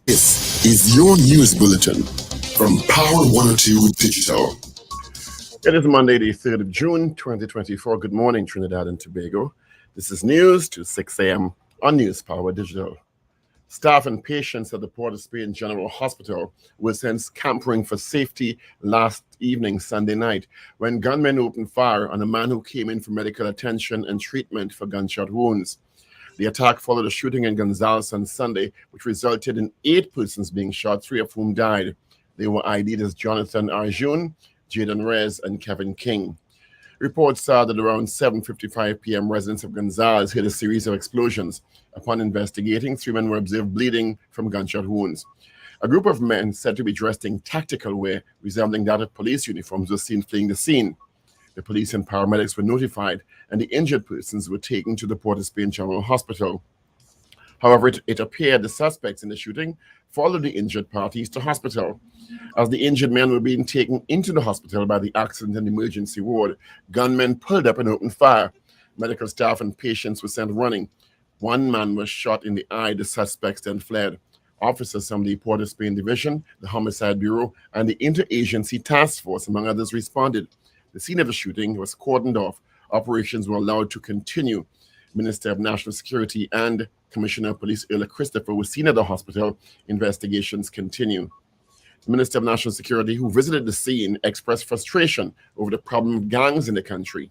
This is your news bulletin from Power 102 Digital. It is Monday, the 3rd of June, 2024. Good morning, Trinidad and Tobago. This is news to 6 a.m. on News Power Digital. Staff and patients at the Port of Spain General Hospital were sent scampering for safety last evening, Sunday night, when gunmen opened fire on a man who came in for medical attention and treatment for gunshot wounds. The attack followed a shooting in Gonzales on Sunday, which resulted in 8 persons being shot, 3 of whom died. They were ID'd as Jonathan Arjun, Jaden Rez, and Kevin King. Reports are that around 7:55 p.m., residents of Gonzales heard a series of explosions. Upon investigating, 3 men were observed bleeding from gunshot wounds. A group of men said to be dressed in tactical wear resembling that of police uniforms was seen fleeing the scene. The police and paramedics were notified, and the injured persons were taken to the Port of Spain General Hospital. However, it appeared the suspects in the shooting followed the injured parties to hospital. As the injured men were being taken into the hospital by the accident and emergency ward, gunmen pulled up and opened fire. Medical staff and patients were sent running. 1 man was shot in the eye. The suspects then fled. Officers from the Port of Spain Division, the Homicide Bureau, and the Interagency Task Force, among others, responded. The scene of the shooting was cordoned off. Operations were allowed to continue. Minister of National Security and Commissioner of Police Earl Christopher were seen at the hospital. Investigations continue. The Minister of National Security, who visited the scene, expressed frustration over the problem of gangs in the country.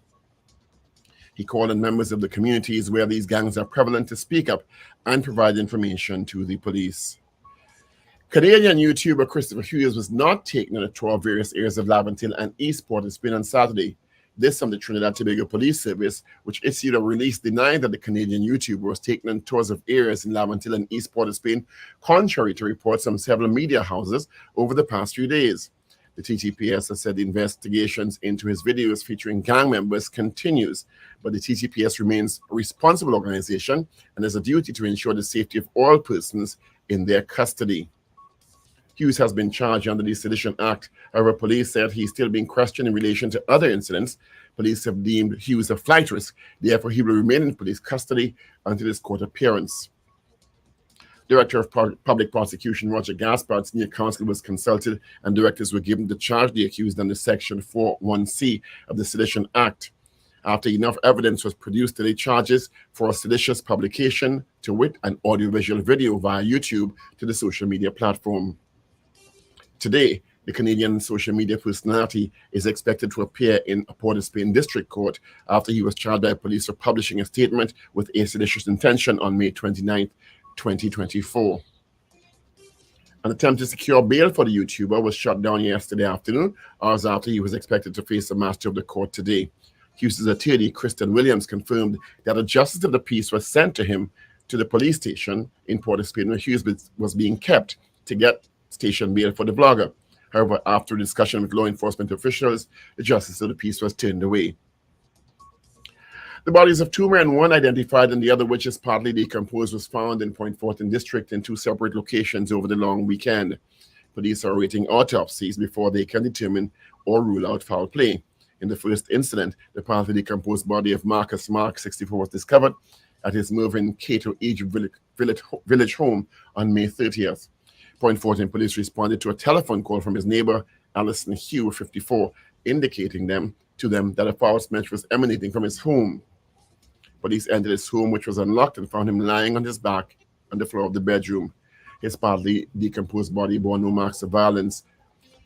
He called on members of the communities where these gangs are prevalent to speak up and provide information to the police. Canadian YouTuber Christopher Hughes was not taken on a tour of various areas of Laventille and East Port of Spain on Saturday. This from the Trinidad and Tobago Police Service, which issued a release denying that the Canadian YouTuber was taken on tours of areas in Laventille and East Port of Spain, contrary to reports from several media houses over the past few days. The TTPS has said the investigations into his videos featuring gang members continues, but the TTPS remains a responsible organization and has a duty to ensure the safety of all persons in their custody. Hughes has been charged under the Sedition Act. However, police said he's still being questioned in relation to other incidents. Police have deemed Hughes a flight risk. Therefore, he will remain in police custody until his court appearance. Director of Public Prosecution Roger Gaspard, senior counsel, was consulted, and directors were given to charge the accused under Section 4(1)(c) of the Sedition Act. After enough evidence was produced to lay charges for a seditious publication, to wit, an audiovisual video via YouTube to the social media platform. Today, the Canadian social media personality is expected to appear in a Port of Spain district court after he was charged by police for publishing a statement with a seditious intention on May 29, 2024. An attempt to secure bail for the YouTuber was shut down yesterday afternoon, hours after he was expected to face the master of the court today. Hughes' attorney, Kristen Williams, confirmed that a justice of the peace was sent to him to the police station in Port of Spain where Hughes was being kept to get station bail for the blogger. However, after a discussion with law enforcement officials, the justice of the peace was turned away. The bodies of 2 men, one identified and the other, which is partly decomposed, was found in Point Fortin district in 2 separate locations over the long weekend. Police are awaiting autopsies before they can determine or rule out foul play. In the first incident, the partly decomposed body of Marcus Mark, 64, was discovered at his Mervyn Cato Egypt village home on May 30th. Point Fortin police responded to a telephone call from his neighbor, Alison Hugh, 54, indicating to them that a foul smell was emanating from his home. Police entered his home, which was unlocked, and found him lying on his back on the floor of the bedroom. His partly decomposed body bore no marks of violence.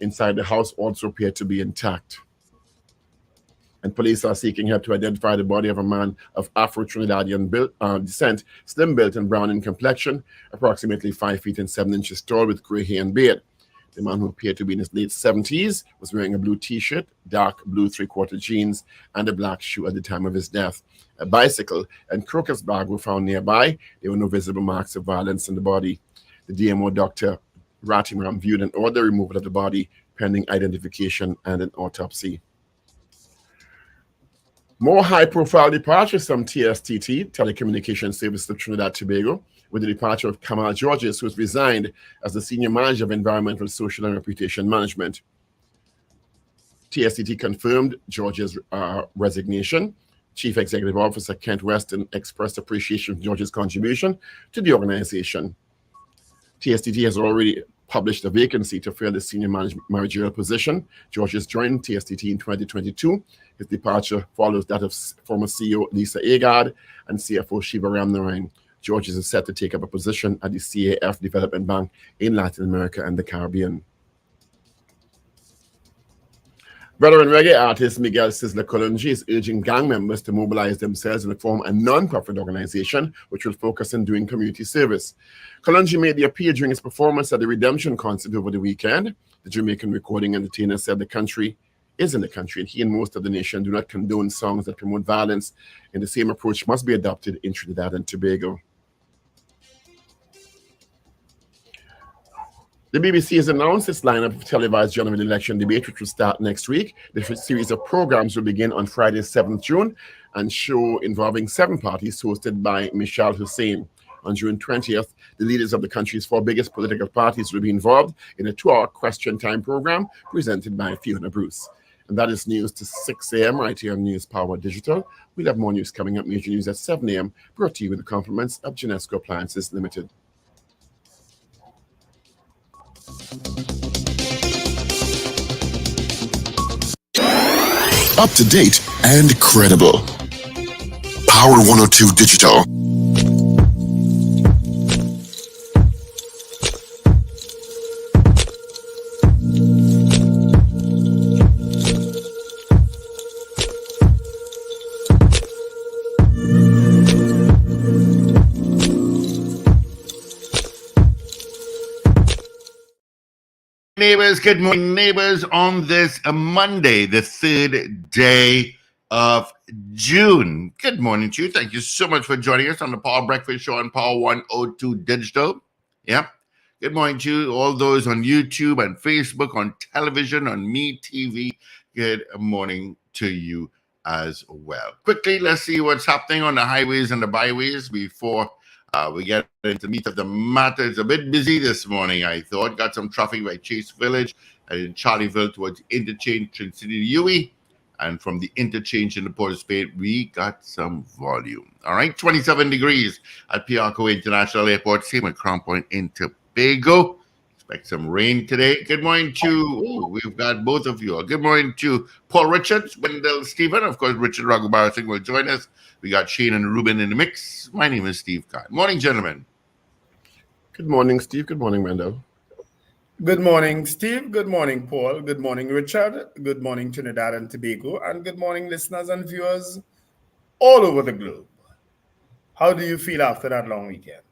Inside the house also appeared to be intact. And police are seeking help to identify the body of a man of Afro-Trinidadian descent, slim-built and brown in complexion, approximately 5 feet and 7 inches tall, with gray hair and beard. The man, who appeared to be in his late 70s, was wearing a blue T-shirt, dark blue 3/4 jeans, and a black shoe at the time of his death. A bicycle and crocus bag were found nearby. There were no visible marks of violence on the body. The DMO, Dr. Ratimaram, viewed and ordered removal of the body pending identification and an autopsy. More high-profile departures from TSTT, Telecommunications Services of Trinidad and Tobago, with the departure of Kamal Georges, who has resigned as the Senior Manager of Environmental, Social and Reputation Management. TSTT confirmed Georges' resignation. Chief Executive Officer Kent Weston expressed appreciation for Georges' contribution to the organization. TSTT has already published a vacancy to fill the senior managerial position. George has joined TSTT in 2022. His departure follows that of former CEO Lisa Agard and CFO Shiva Ramnarayan. George is set to take up a position at the CAF Development Bank in Latin America and the Caribbean. Veteran reggae artist Miguel Sizzla Kolonji is urging gang members to mobilize themselves and form a non-profit organization which will focus on doing community service. Kolonji made the appeal during his performance at the Redemption concert over the weekend. The Jamaican recording entertainer said the country is in the country, and he and most of the nation do not condone songs that promote violence, and the same approach must be adopted in Trinidad and Tobago. The BBC has announced its lineup of televised general election debate, which will start next week. The series of programs will begin on Friday, 7th June, and show involving 7 parties hosted by Michelle Hussein. On June 20th, the leaders of the country's 4 biggest political parties will be involved in a 2-hour question time program presented by Fiona Bruce. And that is news to 6 a.m. right here on News Power Digital. We'll have more news coming up, major news at 7 a.m., brought to you with the compliments of Genesco Appliances Limited. Up to date and credible. Power 102 Digital. Neighbors, good morning, neighbors, on this Monday, the 3rd day of June. Good morning to you. Thank you so much for joining us on the Power Breakfast Show on Power 102 Digital. Yeah. Good morning to you, all those on YouTube and Facebook, on television, on Me TV. Good morning to you as well. Quickly, let's see what's happening on the highways and the byways before we get into the meat of the matter. It's a bit busy this morning, I thought. Got some traffic by Chase Village and in Charlieville towards interchange Trin City Dewey. And from the interchange in the Port of Spain, we got some volume. All right, 27 degrees at Piarco International Airport. Same at Crown Point in Tobago. Expect some rain today. Good morning to, we've got both of you. Good morning to Paul Richards, Wendell, Stephen. Of course, Richard Ragoobarsingh will join us. We got Shane and Ruben in the mix. My name is Steve Kahn. Morning, gentlemen. Good morning, Steve. Good morning, Wendell. Good morning, Steve. Good morning, Paul. Good morning, Richard. Good morning, Trinidad and Tobago. And good morning, listeners and viewers all over the globe. How do you feel after that long weekend?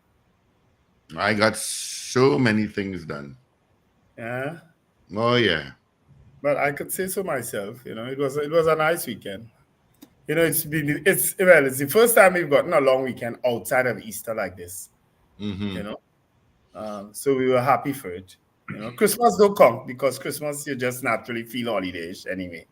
I got so many things done. Yeah? Oh, yeah. But I could say so myself. You know, it was a nice weekend. You know, it's the first time we've gotten a long weekend outside of Easter like this. Mm-hmm. You know, so we were happy for it. You know, Christmas don't count because Christmas you just naturally feel holiday-ish anyway.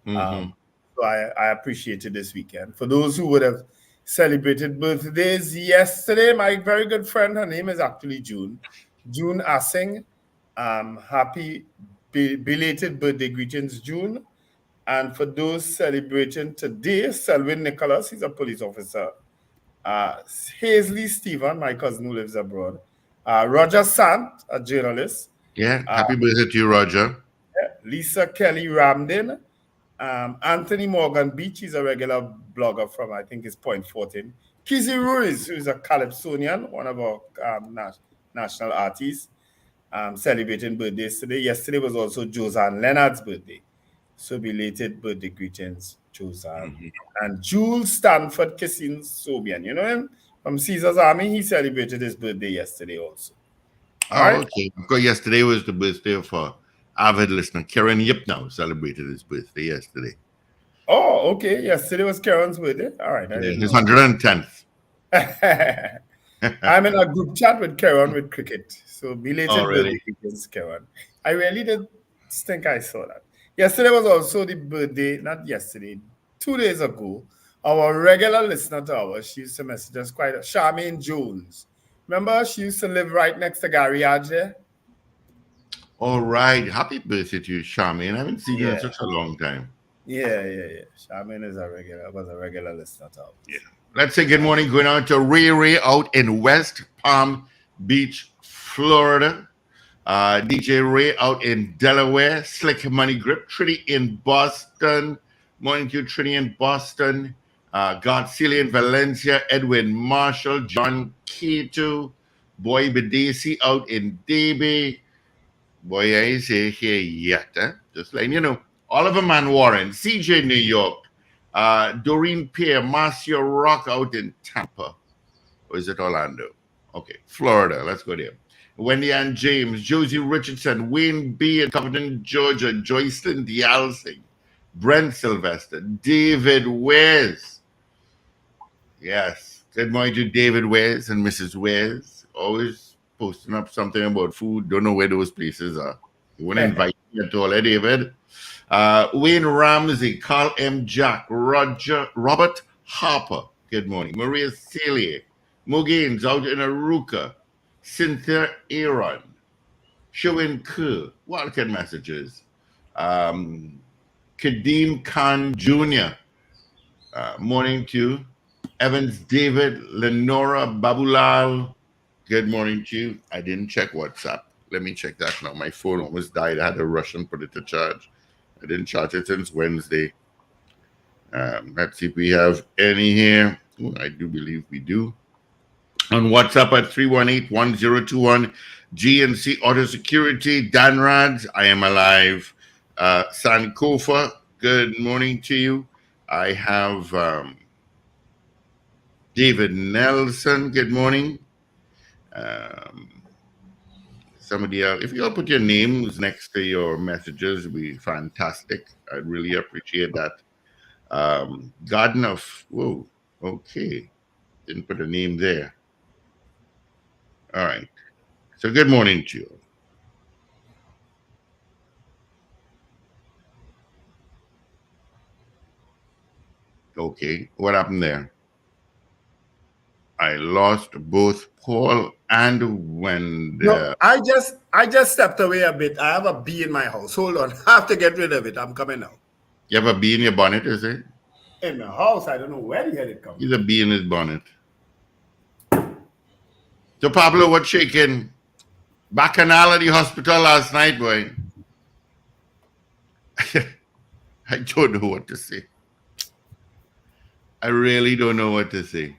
Mm-hmm. So I appreciated this weekend. For those who would have celebrated birthdays yesterday, my very good friend, her name is actually June Assing. Happy belated birthday greetings, June. And for those celebrating today, Selwyn Nicholas, he's a police officer. Hazley Stephen, my cousin who lives abroad. Roger Sant, a journalist. Yeah, happy birthday to you, Roger. Lisa Kelly Ramden. Anthony Morgan Beach, he's a regular blogger from, I think it's Point 14. Kizzy Ruiz, who's a Calypsonian, one of our national artists, celebrating birthdays today. Yesterday was also Josanne Leonard's birthday. So belated birthday greetings, Josanne. Mm-hmm. And Jules Stanford Kissin Sobian, you know him? From Caesar's Army, he celebrated his birthday yesterday also. All right? Okay. Because yesterday was the birthday of avid listener Karen Yipnow celebrated his birthday yesterday. Oh, okay. Yesterday was Karen's birthday. All right. His 110th. I'm in a group chat with Karen with cricket. So belated birthday greetings, Karen. I really did think I saw that. Yesterday was also the birthday, not yesterday, 2 days ago. Our regular listener to ours, she used to message us quite a Charmaine Jones. Remember, she used to live right next to Gary Adge there? All right. Happy birthday to you, Charmaine. I haven't seen you in such a long time. Yeah. Charmaine was a regular listener to ours. Yeah. Let's say good morning going out to Ray out in West Palm Beach, Florida. DJ Ray out in Delaware. Slick Money Grip. Trinity in Boston. Morning to you, Trinity in Boston. Godzilla in Valencia. Edwin Marshall. John Keto. Boy Bedesi out in DB. Boy, I say here yet. Just letting you know. Oliver Man Warren. CJ New York. Doreen Pierre. Marcia Rock out in Tampa. Or is it Orlando? Okay. Florida. Let's go there. Wendy Ann James, Josie Richardson, Wayne B. in Covington, Georgia, Joycelyn Dialsing, Brent Sylvester, David Wares. Yes. Good morning to David Wares and Mrs. Wares. Always posting up something about food. Don't know where those places are. You want to invite me at all, David? Wayne Ramsey, Carl M. Jack, Robert Harper. Good morning. Maria Celia, Mogaines out in Aruka. Cynthia Aaron, Showin Kerr, Wildcat Messages, Kadeem Khan Jr., morning to Evans David, Lenora Babulal, good morning to you. I didn't check WhatsApp. Let me check that now. My phone almost died. I had to rush and put it to charge. I didn't charge it since Wednesday. Let's see if we have any here. Ooh, I do believe we do. On WhatsApp at 318-1021, GNC Auto Security, Dan Rads, I am alive. Sankofa, good morning to you. I have David Nelson, good morning. Somebody else, if you'll put your names next to your messages, it'd be fantastic. I'd really appreciate that. Garden of, whoa, okay. Didn't put a name there. All right. So good morning to you. Okay. What happened there? I lost both Paul and Wendell. No, I just stepped away a bit. I have a bee in my house. Hold on. I have to get rid of it. I'm coming now. You have a bee in your bonnet, is it? In the house. I don't know where the hell it comes. He's a bee in his bonnet. So Pablo, what's shaking? Bacchanal at the hospital last night, boy. I don't know what to say. I really don't know what to say.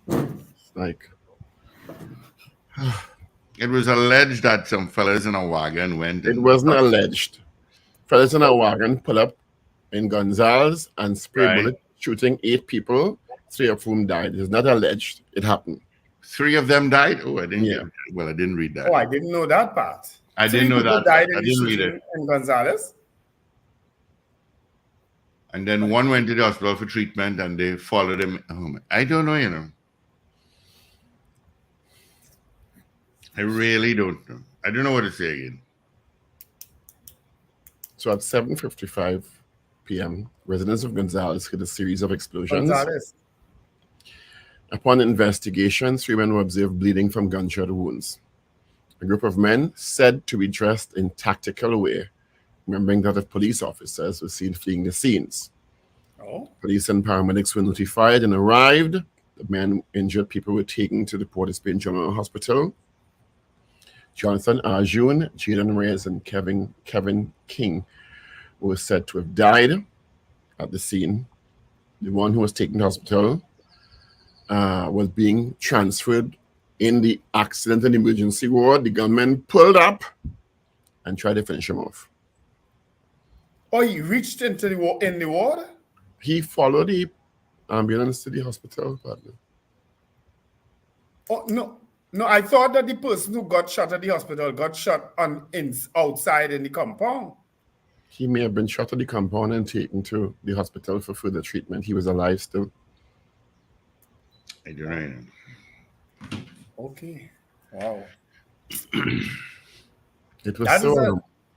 It's like it was alleged that some fellas in a wagon went. It wasn't alleged. Fellas in a wagon pull up in Gonzales and spray bullet, shooting 8 people, 3 of whom died. It's not alleged. It happened. 3 of them died? Oh, I didn't. Yeah. Well, I didn't read that. Oh, I didn't know that part. I didn't know that. Died I didn't read it. In Gonzales. And then one went to the hospital for treatment, and they followed him home. I don't know, you know. I really don't know. I don't know what to say again. So at 7:55 p.m., residents of Gonzales heard a series of explosions. Gonzales. Upon investigation, 3 men were observed bleeding from gunshot wounds. A group of men said to be dressed in tactical wear, remembering that of police officers were seen fleeing the scenes. Oh. Police and paramedics were notified and arrived. The men injured people were taken to the Port of Spain General Hospital. Jonathan Arjun, Jaden Reyes, and Kevin King were said to have died at the scene. The one who was taken to hospital was being transferred in the accident and emergency ward. The gunmen pulled up and tried to finish him off. Oh, he reached into the ward? He followed the ambulance to the hospital. Oh, no, I thought that the person who got shot at the hospital got shot outside in the compound. He may have been shot at the compound and taken to the hospital for further treatment. He was alive still. I don't know. Okay. Wow. It was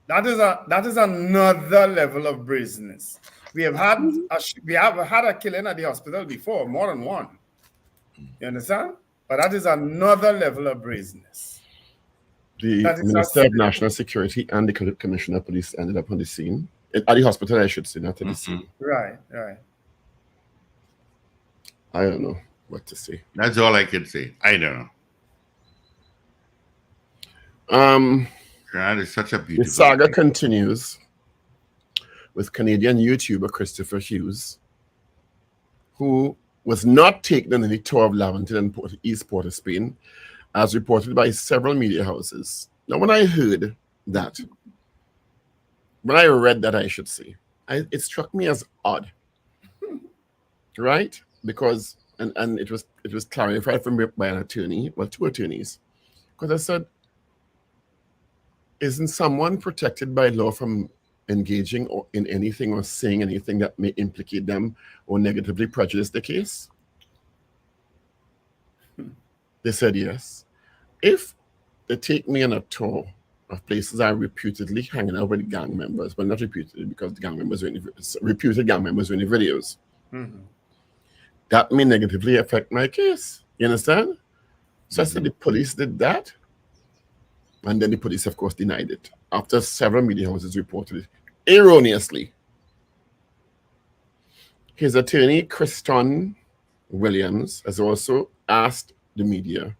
that is another level of brazenness. We have had a killing at the hospital before, more than one. You understand? But that is another level of brazenness. The Minister of National Security and the Commissioner of Police ended up on the scene. At the hospital, I should say, not at the scene. Right. I don't know what to say. That's all I can say. I don't know. That is such a The beautiful saga continues with Canadian YouTuber Christopher Hughes, who was not taken on any tour of Laventille and East Port of Spain, as reported by several media houses. Now, when I heard that, when I read that, I should say, it struck me as odd, right? Because and it was clarified from by an attorney, well, two attorneys, because I said, isn't someone protected by law from engaging or in anything or saying anything that may implicate them or negatively prejudice the case? They said yes. If they take me on a tour of places I'm reputedly hanging out with gang members, well, not reputedly because the gang members were in the, reputed gang members were in the videos, that may negatively affect my case. You understand? So I said the police did that. And then the police, of course, denied it after several media houses reported it erroneously. His attorney, Christon Williams, has also asked the media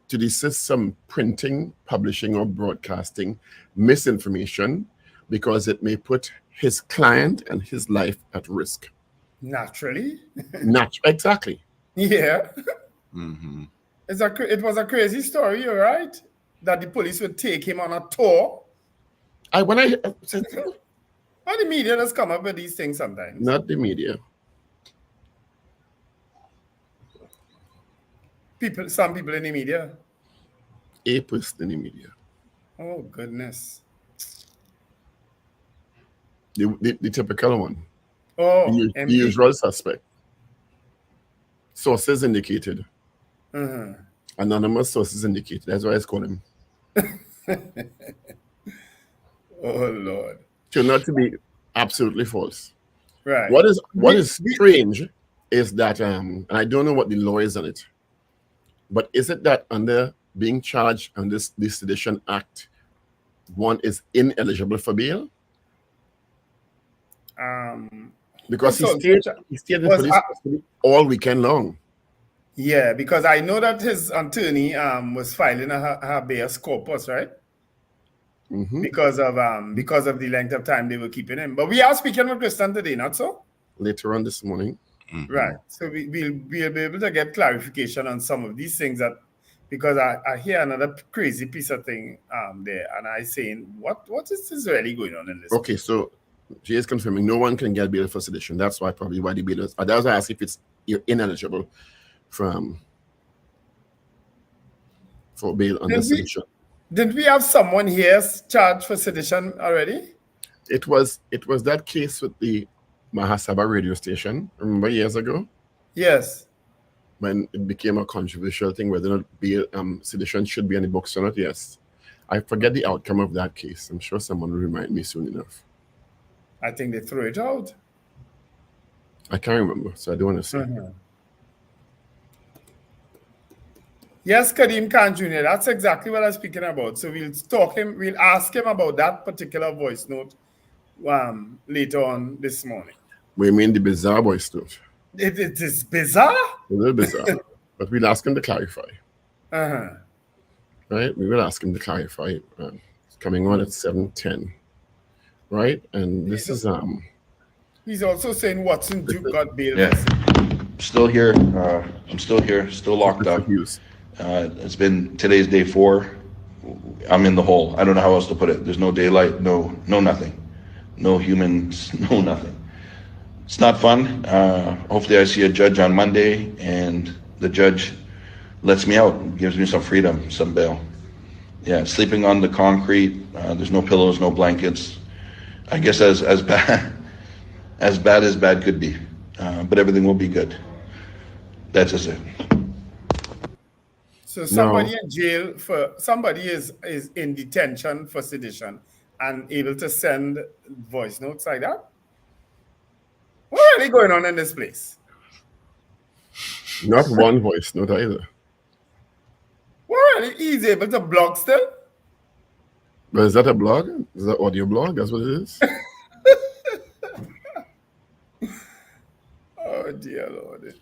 to desist from printing, publishing, or broadcasting misinformation because it may put his client and his life at risk. Naturally. Exactly. Yeah. Mm-hmm. It was a crazy story, you're right? That the police would take him on a tour. When I said, well, the media does come up with these things sometimes. Not the media. Some people in the media. A person in the media. Oh, goodness. The typical one. Oh, the usual suspect. Sources indicated. Anonymous sources indicated. That's why it's called him. Oh, Lord. Turned out to be absolutely false. Right. What is strange is that, and I don't know what the law is on it, but is it that under being charged on this Sedition Act, one is ineligible for bail? Because he stayed in police custody all weekend long. Yeah, because I know that his attorney was filing a habeas corpus, right? Because of the length of time they were keeping him. But we are speaking with Christian today, not so? Later on this morning. Right. So we'll be able to get clarification on some of these things because I hear another crazy piece of thing there, and I saying, what is this really going on in this? Okay, so she is confirming no one can get bail for sedition. That's why probably why the bail is. That's why I asked if you're ineligible for bail under sedition. Didn't we have someone here charged for sedition already? It was that case with the Mahasaba radio station, remember years ago? Yes. When it became a controversial thing whether or not bail, sedition should be on the books or not. Yes. I forget the outcome of that case. I'm sure someone will remind me soon enough. I think they threw it out. I can't remember, so I don't want to say. Yes, Kadeem Khan Jr., that's exactly what I'm speaking about. So we'll ask him about that particular voice note later on this morning. We mean the bizarre voice note. It is bizarre? A little bizarre. But we'll ask him to clarify. Right? We will ask him to clarify. It's coming on at 7:10. Right? And this is He's also saying Watson Duke got bail. Yeah. Still here. I'm still here, still locked up. It's been today's day 4. I'm in the hole. I don't know how else to put it. There's no daylight, no nothing. No humans, no nothing. It's not fun. Hopefully I see a judge on Monday and the judge lets me out, gives me some freedom, some bail. Yeah, sleeping on the concrete. There's no pillows, no blankets. I guess as bad as bad could be. But everything will be good. That's just it. So somebody in jail somebody is in detention for sedition and able to send voice notes like that? What really going on in this place? Not one voice note either. What really? He's able to blog still? But is that a blog? Is that audio blog? That's what it is? Oh dear Lord.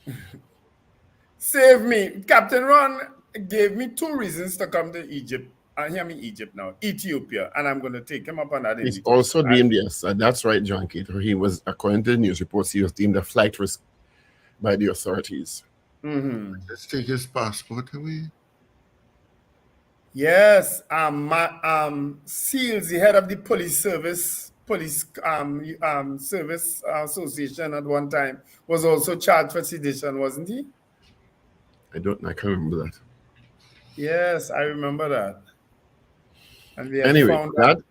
Save me. Captain Ron gave me 2 reasons to come to Egypt hear me, Egypt now, Ethiopia, and I'm going to take him up on that. He's also deemed, yes, that's right, John Cater. He was, according to the news reports, he was deemed a flight risk by the authorities. Let's take his passport away. Yes, Seals, the head of the police service association at one time, was also charged for sedition, wasn't he? I can't remember that. Yes, I remember that. And we anyway,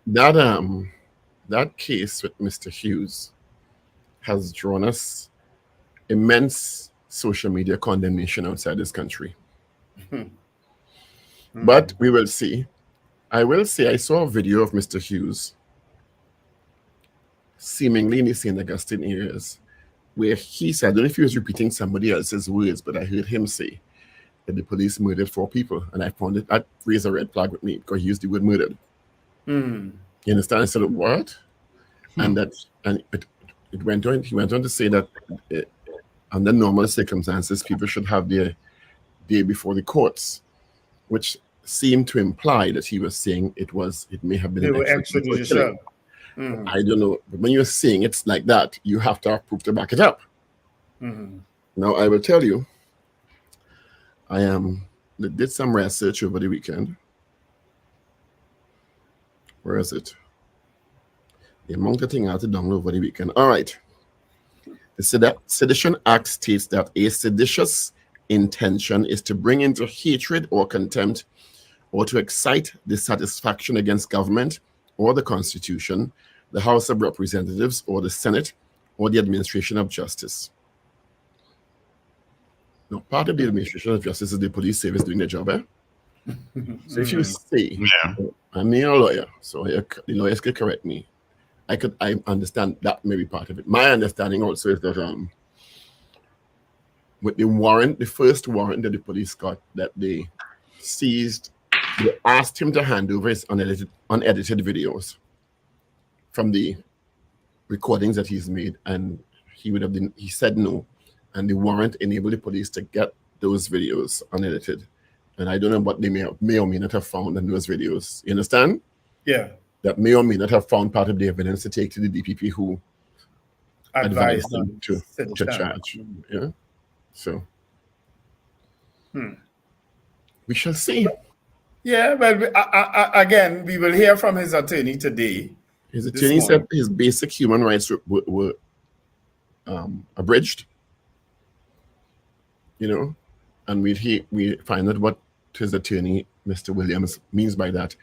that case with Mr. Hughes has drawn us immense social media condemnation outside this country. But we will see. I will say I saw a video of Mr. Hughes seemingly in the St. Augustine areas where he said, I don't know if he was repeating somebody else's words, but I heard him say that the police murdered 4 people. And I found that raised a red flag with me because he used the word murdered. You understand? I said, what? And it went on. He went on to say that under normal circumstances, people should have their day before the courts, which seemed to imply that he was saying it may have been an extrajudicial. I don't know. But when you're saying it's like that, you have to have proof to back it up. Now, I will tell you, I did some research over the weekend. Where is it? The amount of things I had to download over the weekend. All right. The Sedition Act states that a seditious intention is to bring into hatred or contempt or to excite dissatisfaction against government or the Constitution, the House of Representatives or the Senate or the administration of justice. Now, part of the administration of justice is the police service doing their job, eh? So if you say, I'm not a lawyer, so the lawyers could correct me. I understand that may be part of it. My understanding also is that with the first warrant that the police got, that they seized, they asked him to hand over his unedited videos from the recordings that he's made, and he said no, and the warrant enabled the police to get those videos unedited. And I don't know what they may or may not have found in those videos. You understand? Yeah. That may or may not have found part of the evidence to take to the DPP who advised them to charge. Yeah. So we shall see. Yeah, but again, we will hear from his attorney today. His attorney said his basic human rights were abridged. You know, and we find out what his attorney, Mr. Williams, means by that.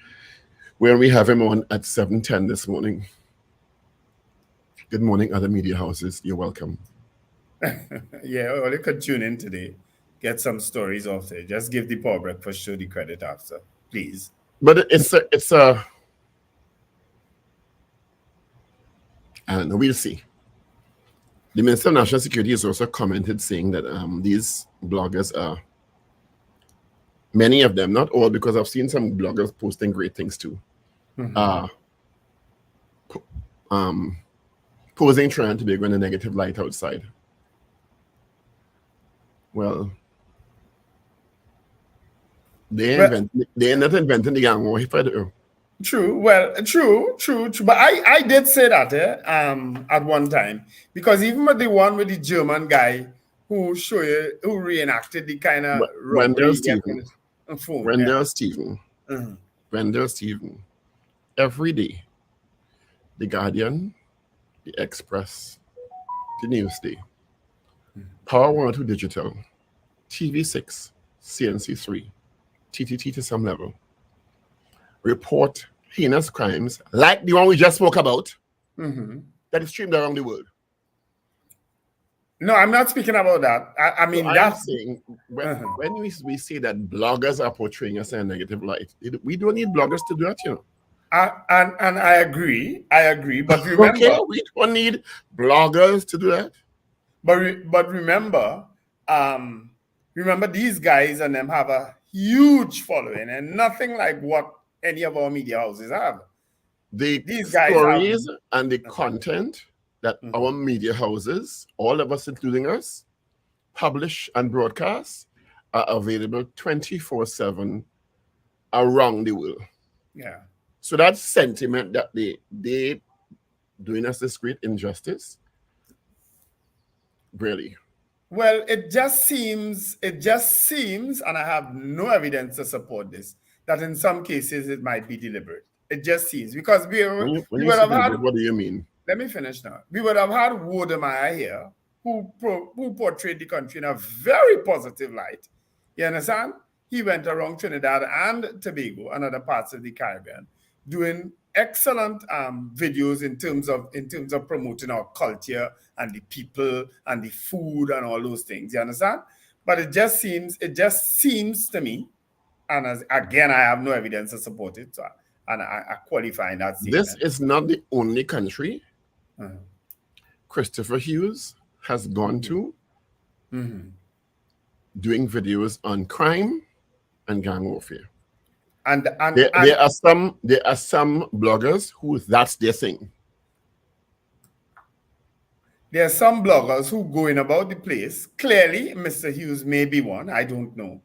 Where we have him on at 7:10 this morning. Good morning, other media houses. You're welcome. Yeah, or you could tune in today. Get some stories off there. Just give the Power Breakfast Show the credit after, please. But it's a I don't know, we'll see. The Minister of National Security has also commented saying that these bloggers are, many of them, not all, because I've seen some bloggers posting great things too, posing Trinidad and Tobago in a negative light outside. Well, they're not inventing the gang war, if I do. True. Well, true. But I did say that at one time, because even with the one with the German guy who reenacted the kind of Wendell Stephen. Every day, the Guardian, the Express, the Newsday, Power 102 Digital, TV6, CNC3, TTT to some level, report heinous crimes like the one we just spoke about that is streamed around the world. No, I'm not speaking about that. I mean, so that's saying when we say that bloggers are portraying us in a negative light, we don't need bloggers to do that, you know. And I agree. But remember, okay, we don't need bloggers to do that. But remember, these guys and them have a huge following, and nothing like what any of our media houses have. These stories and the content that our media houses, all of us, including us, publish and broadcast are available 24/7 around the world. Yeah. So that sentiment that they doing us this great injustice, really. Well, it just seems, and I have no evidence to support this, that in some cases it might be deliberate. It just seems, because we would have had. What do you mean? Let me finish now. We would have had Wodemeyer here, who portrayed the country in a very positive light. You understand? He went around Trinidad and Tobago and other parts of the Caribbean, doing excellent videos in terms of promoting our culture and the people and the food and all those things. You understand? But it just seems to me, and again, I have no evidence to support it, so I qualify in that statement. This is not the only country Christopher Hughes has gone to doing videos on crime and gang warfare. And there are some bloggers who that's their thing. There are some bloggers who going about the place. Clearly, Mr. Hughes may be one, I don't know,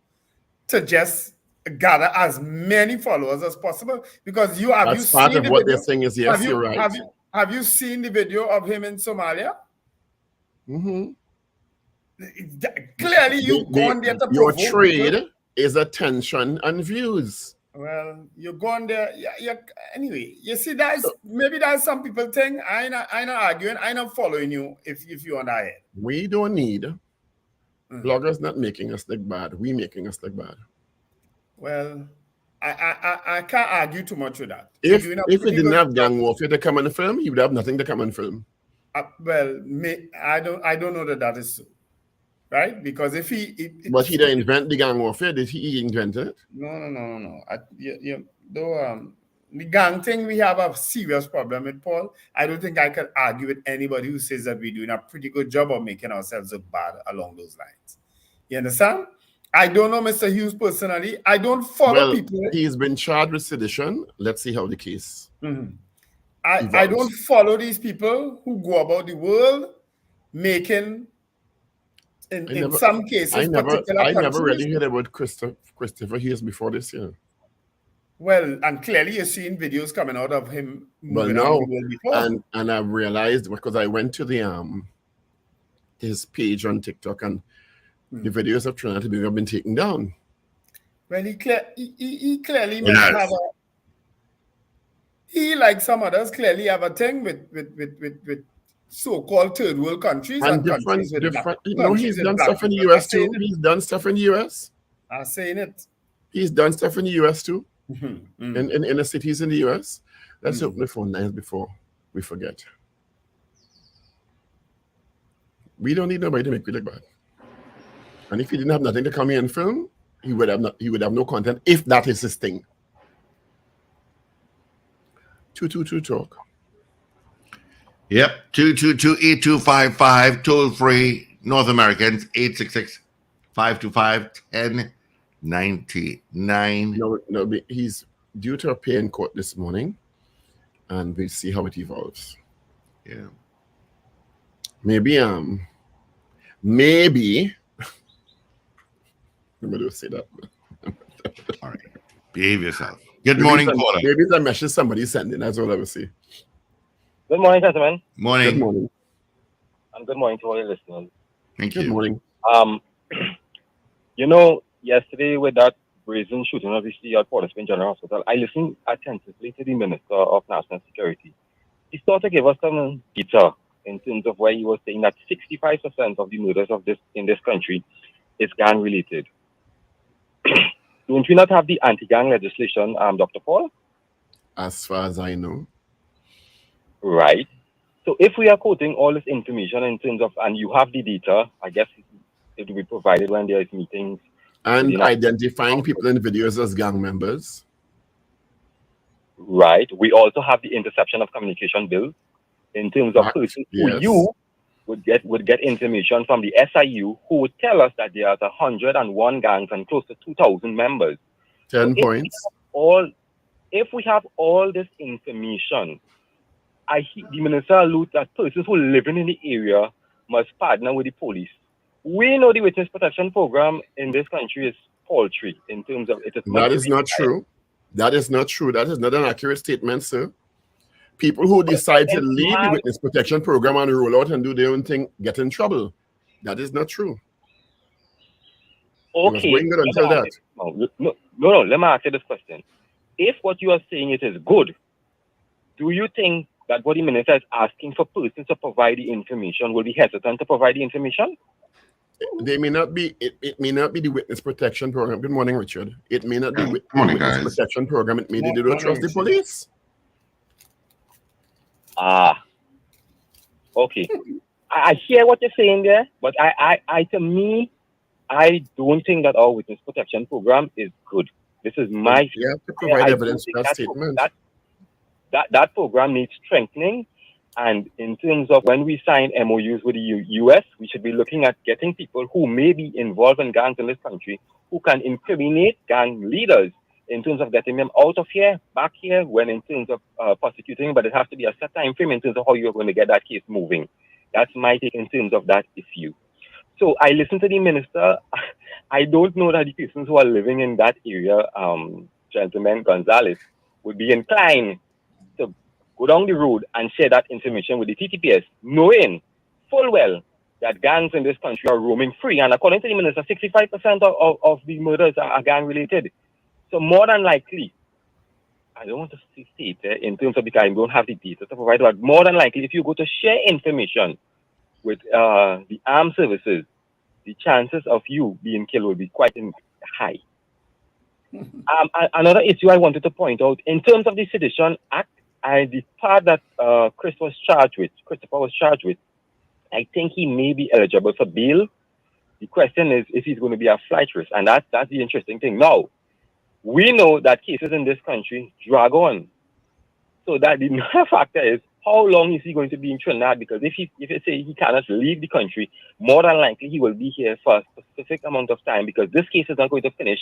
to just gather as many followers as possible. Because that's part of what they're saying is, yes, you're right. Have you seen the video of him in Somalia? Clearly, you gone there to your provoke trade people. Is attention and views. Well, you're going there. Yeah. Anyway, you see, maybe that's some people think. I not arguing. I not following you if you on that head. We don't need bloggers not making us look bad. We making us look bad. Well, I can't argue too much with that. If he didn't have gang warfare to come and film, he would have nothing to come and film. Well, I don't know that is so. Right? Because if but he didn't invent the gang warfare. Did he invent it? No. The gang thing, we have a serious problem with, Paul. I don't think I could argue with anybody who says that we're doing a pretty good job of making ourselves look bad along those lines. You understand? I don't know Mr. Hughes personally. I don't follow people. He's been charged with sedition. Let's see how the case. I don't follow these people who go about the world making. In some cases, I never really heard about Christopher Hughes before this year. Well, and clearly you're seeing videos coming out of him moving now, around the world before. And I realized, because I went to the his page on TikTok, and the videos of Trinidad and Tobago have been taken down. Well, he clearly may have he, like some others, clearly have a thing with so-called third world countries and countries with different. No, he's done stuff in the US too. He's done stuff in the US. I'm saying it. He's done stuff in the US too. In the cities in the US. Let's open the phone lines before we forget. We don't need nobody to make me look bad. And if he didn't have nothing to come here and film, he would have no content, if that is his thing. 222 talk. Yep, 222-8255, toll free. North Americans, 866-525-1099. No, he's due to appear in court this morning, and we'll see how it evolves. Yeah. Maybe. I'm going to say that. All right. Behave yourself. Good morning, caller. Maybe it's a message somebody sending. That's all I will say. Good morning, gentlemen. Morning. Good morning. And good morning to all your listeners. Thank you. Good morning. Yesterday with that brazen shooting of the at Port of Spain General Hospital, I listened attentively to the Minister of National Security. He started to give us some data in terms of where he was saying that 65% of the murders in this country is gang-related. Don't we not have the anti-gang legislation, Dr. Paul? As far as I know. Right. So if we are quoting all this information in terms of, and you have the data, I guess it will be provided when there is meetings. And identifying people in videos as gang members. Right. We also have the interception of communication bill in terms of persons who you would get information from the SIU who would tell us that there are 101 gangs and close to 2,000 members. 10 points. If we have all this information, the minister alludes that persons who live in the area must partner with the police. We know the witness protection program in this country is paltry in terms of it is. That is not true. That is not true. That is not an accurate statement, sir. People who decide to leave the witness protection program and roll out and do their own thing get in trouble. That is not true. Okay. It was going good until that. No. Let me ask you this question. If what you are saying is good, do you think that what the minister is asking for persons to provide the information will be hesitant to provide the information? They may not be. It may not be the witness protection program. Good morning, Richard. It may not be the witness protection program. It may they don't trust the police. Okay. I hear what you're saying there, but to me, I don't think that our witness protection program is good. This is my. You have to provide evidence for that statement. That program needs strengthening, and in terms of when we sign MOUs with the U.S., we should be looking at getting people who may be involved in gangs in this country, who can incriminate gang leaders in terms of getting them out of here, back here, when in terms of prosecuting, but it has to be a set time frame in terms of how you're going to get that case moving. That's my take in terms of that issue. So I listened to the minister. I don't know that the persons who are living in that area, Gentleman Gonzalez, would be inclined to go down the road and share that information with the TTPS, knowing full well that gangs in this country are roaming free. And according to the minister, 65% of the murders are gang-related. So more than likely, I don't want to state in terms of the guy, I don't have the data to provide, but more than likely, if you go to share information with the armed services, the chances of you being killed will be quite high. Another issue I wanted to point out, in terms of the Sedition Act, the part that Christopher was charged with, I think he may be eligible for bail. The question is if he's going to be a flight risk, and that's the interesting thing. Now, we know that cases in this country drag on. So that the another factor is how long is he going to be in Trinidad? Because if you say he cannot leave the country, more than likely he will be here for a specific amount of time, because this case is not going to finish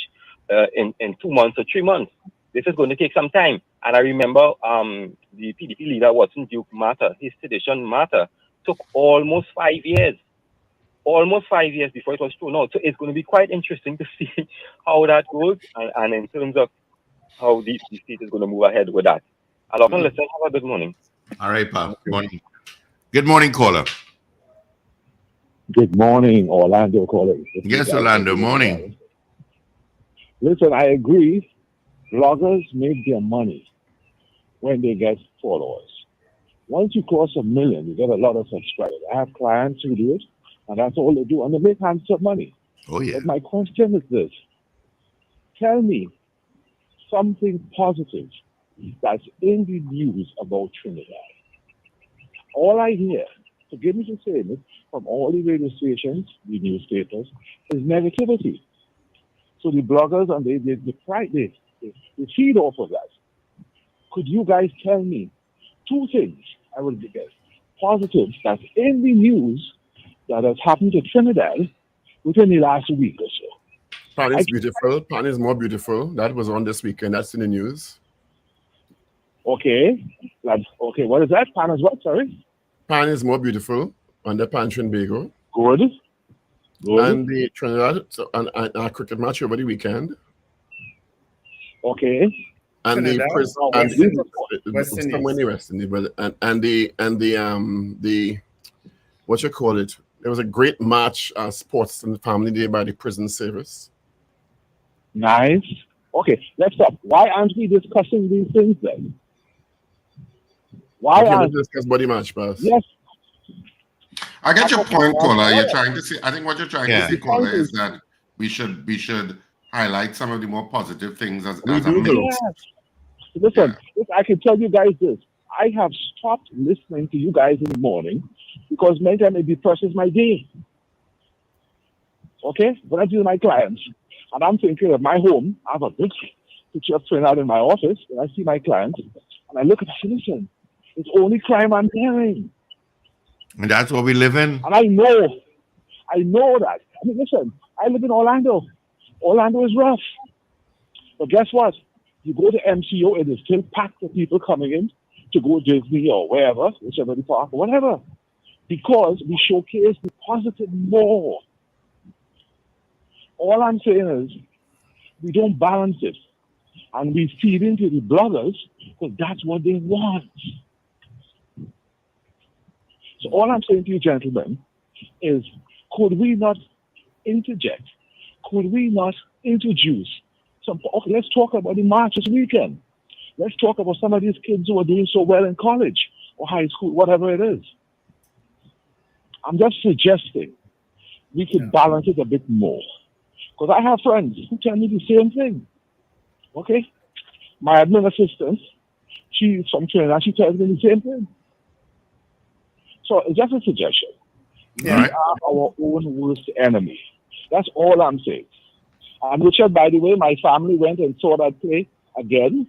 in 2 months or 3 months. This is going to take some time. And I remember the PDP leader, Watson Duke matter, his sedition matter, took almost 5 years. Almost 5 years before it was thrown out. So it's going to be quite interesting to see how that goes, and in terms of how the state is going to move ahead with that. I'll often listen. Have a good morning. All right, pal. Good morning. Good morning, caller. Good morning, Orlando caller. Yes, Orlando. Morning. Listen, I agree. Bloggers make their money when they get followers. Once you cross 1 million, you get a lot of subscribers. I have clients who do it, and that's all they do, and they make handsome money. Oh, yeah. But my question is this. Tell me something positive that's in the news about Trinidad. All I hear, forgive me for saying it, from all the radio stations, the newspapers, is negativity. So the bloggers, and they feed off of that. Could you guys tell me 2 things I will guess positives that's in the news that has happened to Trinidad within the last week or so? Pan is beautiful. Pan is more beautiful. That was on this weekend. That's in the news. Okay. Okay. What is that? Pan is what? Sorry? Pan is more beautiful under Pan Trinbago. Good. And the Trinidad and our cricket match over the weekend. Okay. And Trinidad? the what you call it? There was a great match, Sports and Family Day by the prison service. Nice. Okay, let's stop. Why aren't we discussing these things then? Why aren't we discuss body match, boss? Yes. I get your point, caller. You're trying to say. I think what you're trying to say, caller, is that we should highlight some of the more positive things as a yes. Listen, I can tell you guys this. I have stopped listening to you guys in the morning because many times it depresses my day. Okay? When I deal with my clients, and I'm thinking of my home, I have a big picture of Trinidad in my office, and I see my clients, and I look at it, listen, it's only crime I'm hearing. And that's what we live in. And I know that. I mean, listen, I live in Orlando. Orlando is rough. But guess what? You go to MCO, it is still packed with people coming in to go Disney or wherever, whichever the park or whatever. Because we showcase the positive more. All I'm saying is we don't balance it. And we feed into the bloggers because that's what they want. So all I'm saying to you, gentlemen, is could we not interject? Could we not introduce some? Okay, let's talk about the march this weekend. Let's talk about some of these kids who are doing so well in college or high school, whatever it is. I'm just suggesting we could balance it a bit more. Because I have friends who tell me the same thing. Okay? My admin assistant, she's from Trinidad, she tells me the same thing. So it's just a suggestion. We are our own worst enemy. That's all I'm saying. And Richard, by the way, my family went and saw that play again.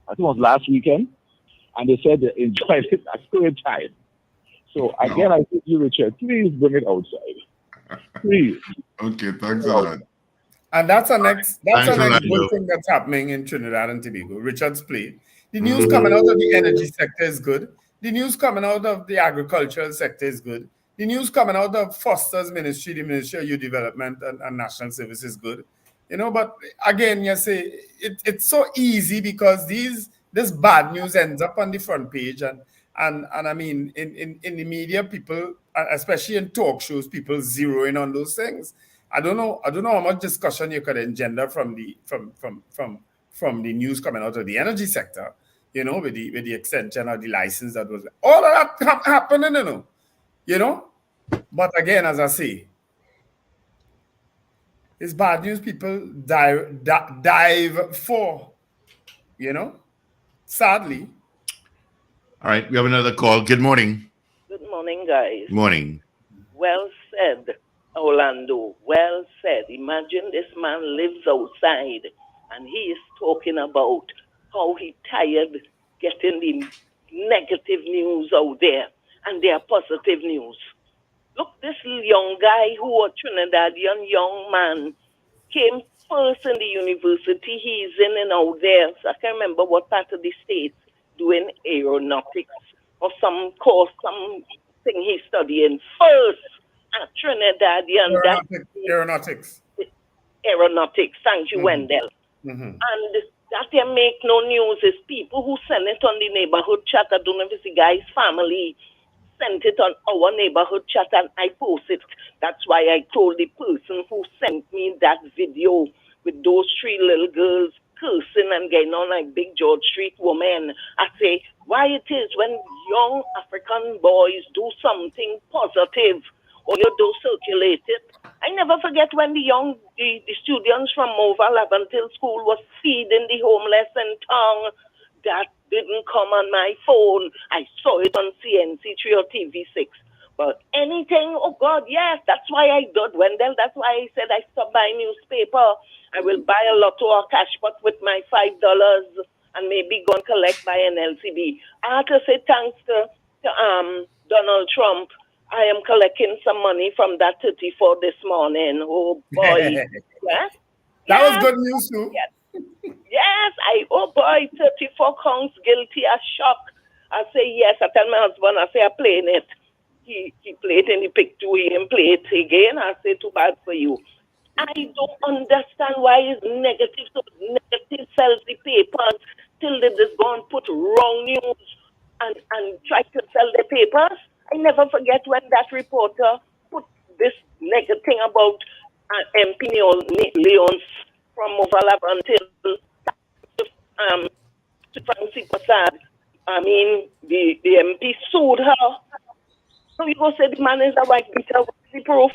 I think it was last weekend. And they said they enjoyed it at third time. So again, I think you, Richard, please bring it outside. Please. Okay, thanks a lot. And that's our next good thing that's happening in Trinidad and Tobago. Richard's play. The news coming out of the energy sector is good. The news coming out of the agricultural sector is good. The news coming out of Foster's ministry, the Ministry of Youth Development and National Service is good. You know, but again, you say it's so easy because this bad news ends up on the front page and I mean in the media, people, especially in talk shows, people zero in on those things. I don't know how much discussion you could engender from the news coming out of the energy sector, you know, with the extension of the license that was all of that happening, you know. But again, as I say, it's bad news people dive for, you know, sadly. All right, we have another call. Good morning. Good morning, guys. Morning. Well said, Orlando. Well said. Imagine this man lives outside and he is talking about how he tired getting the negative news out there and their positive news. Look, this young guy who a Trinidadian young man came first in the university he's in and out there. So I can't remember what part of the state, doing aeronautics or some course, something he's studying first at Trinidadian. Aeronautics. Thank you, Wendell. And that they make no news is people who send it on the neighborhood chat. I don't know if it's the guy's family sent it on our neighborhood chat and I posted. That's why I told the person who sent me that video with those 3 little girls cursing and getting on like Big George Street woman. I say, why it is when young African boys do something positive or you do circulate it. I never forget when the students from Mova Laventil School was feeding the homeless in tongue. That didn't come on my phone. I saw it on CNC3 or TV6. But anything, oh God, yes, that's why I did, Wendell. That's why I said I stopped buying newspaper. I will buy a lotto or cash pot with my $5 and maybe go and collect by an LCB. I have to say thanks to Donald Trump. I am collecting some money from that 34 this morning. Oh boy. Yes? That was good news too. Yes. Yes, 34 counts guilty as shock. I say yes. I tell my husband, I say I'm playing it. He played and he picked 2, he didn't play it again. I say too bad for you. I don't understand why it's negative. So negative sells the papers till they just go and put wrong news and try to sell the papers. I never forget when that reporter put this negative thing about MP Leons from Movalab until to Francie Passad. I mean, the MP sued her. So you go say the man is a white beater. What's the proof?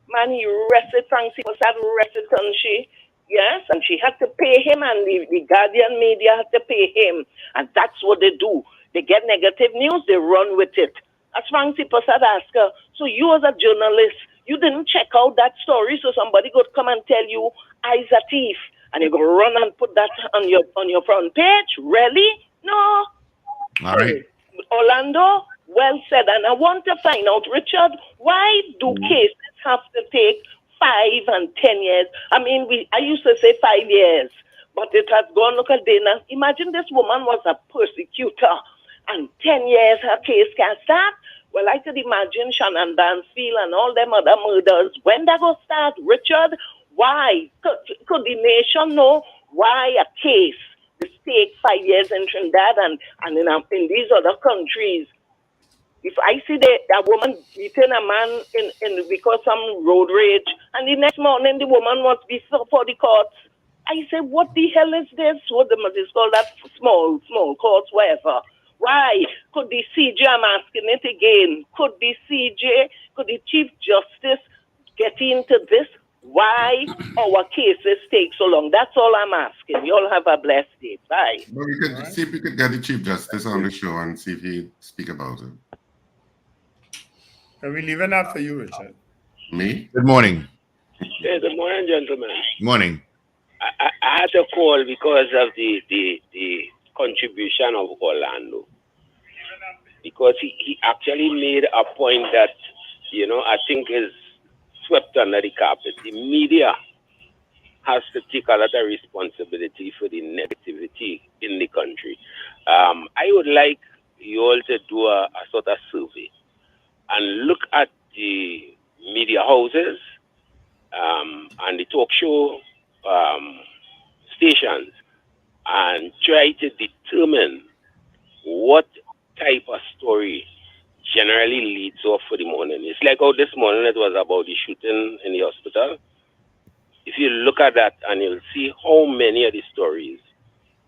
Man, he arrested Francie Passad, arrested Tanshi. Yes, and she had to pay him, and the Guardian media had to pay him. And that's what they do. They get negative news, they run with it. As Francie Passad asked her, so you as a journalist, you didn't check out that story, so somebody could come and tell you I's a thief, and you go run and put that on your front page? Really? No. All right. Orlando, well said. And I want to find out, Richard, why do cases have to take 5 and 10 years? I mean, I used to say 5 years, but it has gone. Look at Dana. Imagine this woman was a persecutor, and 10 years her case can start. Well, I could imagine Shannon Bansfield and all them other murders. When that go start, Richard? Why? Could the nation know why a case the stake 5 years in Trinidad and in these other countries. If I see that woman beating a man in because some road rage, and the next morning the woman must be for the courts, I say, what the hell is this? What the must call that small courts, whatever. Why? Could the CJ, I'm asking it again, could the Chief Justice get into this? Why our cases take so long? That's all I'm asking. You all have a blessed day. Bye. Well, we could see if we could get the Chief Justice on the show and see if he'd speak about it. Are we leaving that for you, Richard? Me? Good morning. Yeah, good morning, gentlemen. Morning. I had a call because of the contribution of Orlando. Because he actually made a point that, I think is swept under the carpet. The media has to take a lot of responsibility for the negativity in the country. I would like you all to do a sort of survey and look at the media houses and the talk show stations and try to determine what type of story generally leads off for the morning. It's like how this morning it was about the shooting in the hospital. If you look at that and you'll see how many of the stories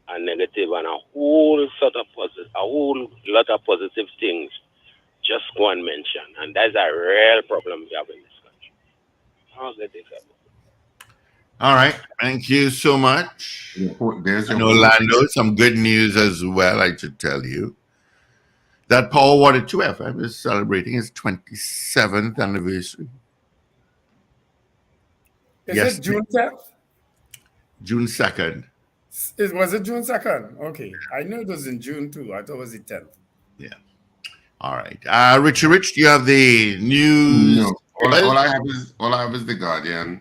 are negative and a whole lot of positive things just go and mention. And that's a real problem we have in this country. How's that? All right. Thank you so much. There's in Orlando, some good news as well, I should tell you. That Power Water 2 FM is celebrating its 27th anniversary. Is it June 10th? June 2nd. Was it June 2nd? Okay. I knew it was in June too. I thought it was the 10th. Yeah. All right. Richie Rich, do you have the news? No. All I have is the Guardian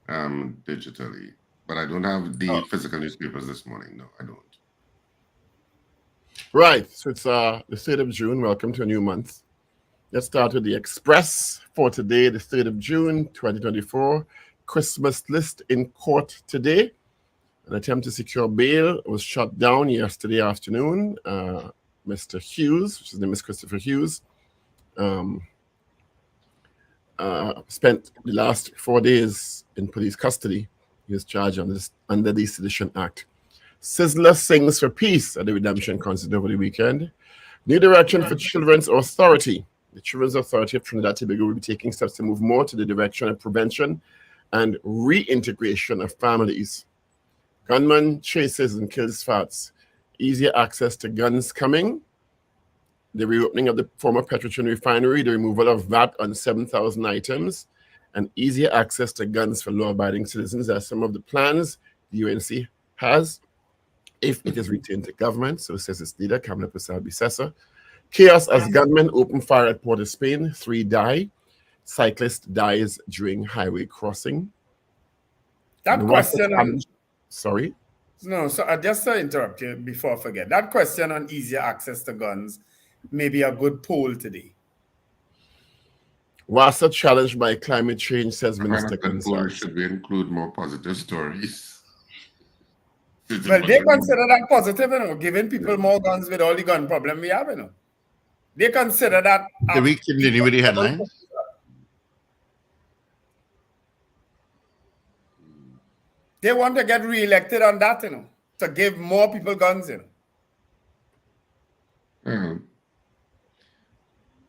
digitally. But I don't have the physical newspapers this morning. No, I don't. Right. So it's the 3rd of June. Welcome to a new month. Let's start with the Express for today, the 3rd of June, 2024. Christmas list in court today. An attempt to secure bail was shot down yesterday afternoon. Mr. Hughes, which his name is Christopher Hughes, spent the last 4 days in police custody. He was charged under the Sedition Act. Sizzler sings for peace at the Redemption Concert over the weekend. New direction for Children's Authority. The Children's Authority of Trinidad and Tobago will be taking steps to move more to the direction of prevention and reintegration of families. Gunman chases and kills fats. Easier access to guns coming. The reopening of the former Petrotrin refinery, the removal of VAT on 7,000 items, and easier access to guns for law-abiding citizens are some of the plans the UNC has if it is retained to government, so says its leader, Kamala Bissessa. Chaos as gunmen open fire at Port of Spain, 3 die. Cyclist dies during highway crossing. That question sorry? No, so I just to interrupt you before I forget. That question on easier access to guns may be a good poll today. WASA challenged by climate change, says Minister Gonzalez. Should we include more positive stories? Well, they consider that positive, giving people more guns with all the gun problem we have, They consider that. Did we continue with the headlines? They want to get re-elected on that, to give more people guns,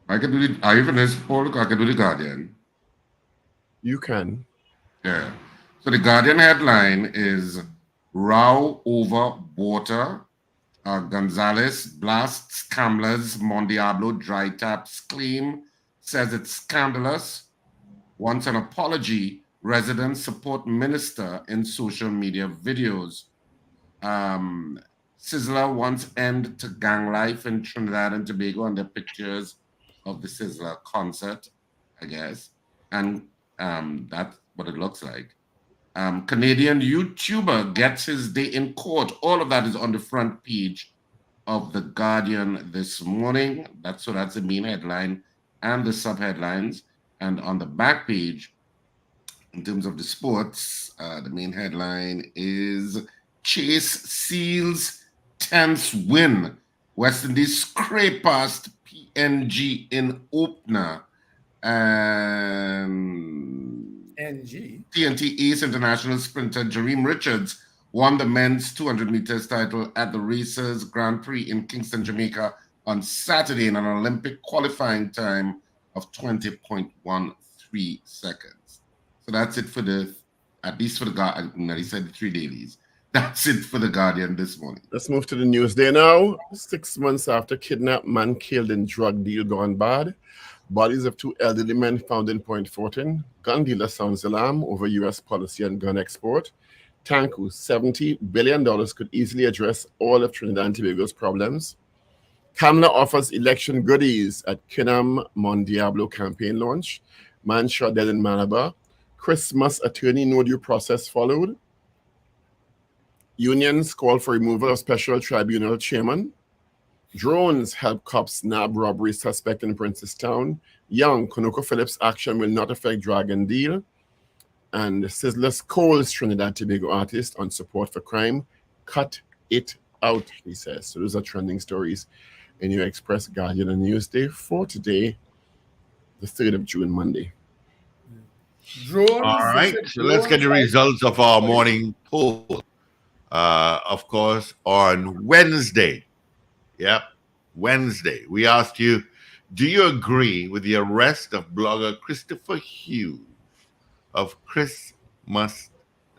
I can do the, even this poll, I can do the Guardian. You can. Yeah. So the Guardian headline is Row over Water. Gonzalez blasts Kamla's Mondiablo dry taps claim, says it's scandalous. Wants an apology. Residents support minister in social media videos. Sizzler wants end to gang life in Trinidad and Tobago, and the pictures of the Sizzler concert, I guess. And that's what it looks like. Canadian YouTuber gets his day in court. All of that is on the front page of The Guardian this morning. That's the main headline and the subheadlines. And on the back page, in terms of the sports, the main headline is chase Seals' 10th win. West Indies scrape past PNG in opener. And TNT Ace International sprinter Jareem Richards won the men's 200 meters title at the Racers Grand Prix in Kingston, Jamaica on Saturday in an Olympic qualifying time of 20.13 seconds. So that's it for at least for the Guardian. He said the 3 dailies. That's it for the Guardian this morning. Let's move to the news day now. 6 months after kidnapped man killed in drug deal gone bad. Bodies of 2 elderly men found in Point Fortin. Gun dealer sounds alarm over U.S. policy on gun export. Tanku, $70 billion could easily address all of Trinidad and Tobago's problems. Kamla offers election goodies at Kinam Mon Diablo campaign launch. Man shot dead in Malabar. Christmas attorney no due process followed. Unions call for removal of special tribunal chairman. Drones help cops nab robbery suspect in Princestown. Young, ConocoPhillips action will not affect Dragon deal. And Sizzler calls Trinidad Tobago artist on support for crime. Cut it out, he says. So those are trending stories in your Express, Guardian, and Newsday for today, the 3rd of June, Monday. Drones, all right, so let's get the results of our morning poll. Of course, on Wednesday. Yep, Wednesday. We asked you, do you agree with the arrest of blogger Christopher Hughes of Chris Must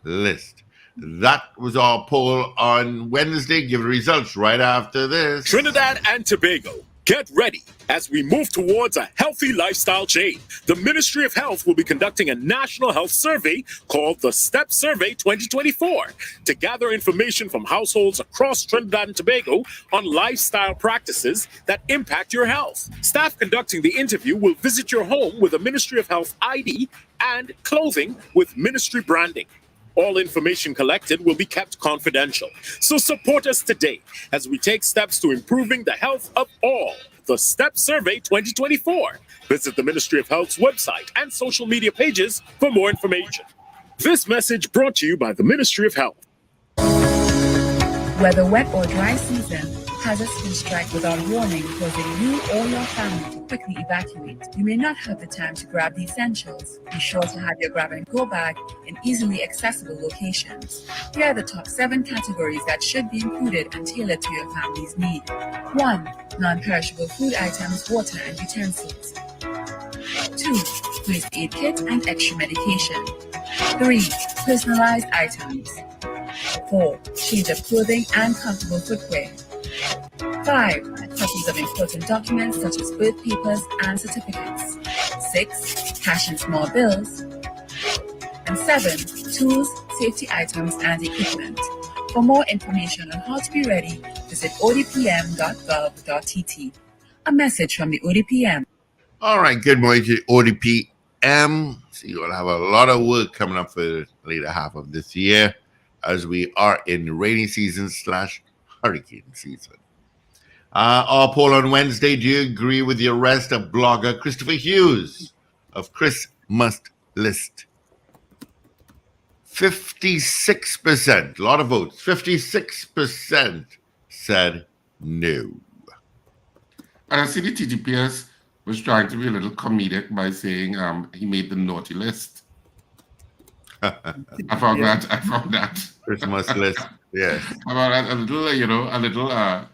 List? That was our poll on Wednesday. Give the results right after this. Trinidad and Tobago, get ready as we move towards a healthy lifestyle change. The Ministry of Health will be conducting a national health survey called the STEP Survey 2024 to gather information from households across Trinidad and Tobago on lifestyle practices that impact your health. Staff conducting the interview will visit your home with a Ministry of Health ID and clothing with ministry branding. All information collected will be kept confidential. So support us today as we take steps to improving the health of all. The STEP Survey 2024. Visit the Ministry of Health's website and social media pages for more information. This message brought to you by the Ministry of Health. Whether wet or dry season, hazards can strike without warning, causing you or your family to quickly evacuate. You may not have the time to grab the essentials. Be sure to have your grab-and-go bag in easily accessible locations. Here are the top 7 categories that should be included and tailored to your family's need. 1. Non-perishable food items, water, and utensils. 2. First aid kit and extra medication. 3. Personalized items. 4. Change of clothing and comfortable footwear. 5. Copies of important documents such as birth papers and certificates. 6. Cash and small bills. And 7. Tools, safety items, and equipment. For more information on how to be ready, visit odpm.gov.tt. A message from the ODPM. All right, good morning to ODPM. So you'll have a lot of work coming up for the later half of this year as we are in rainy season / hurricane season. Our poll on Wednesday, do you agree with the arrest of blogger Christopher Hughes of Chris Must List? 56%, a lot of votes, 56% said no. And I see the TTPS was trying to be a little comedic by saying he made the naughty list. I found that. Chris Must List, yeah. I found that a little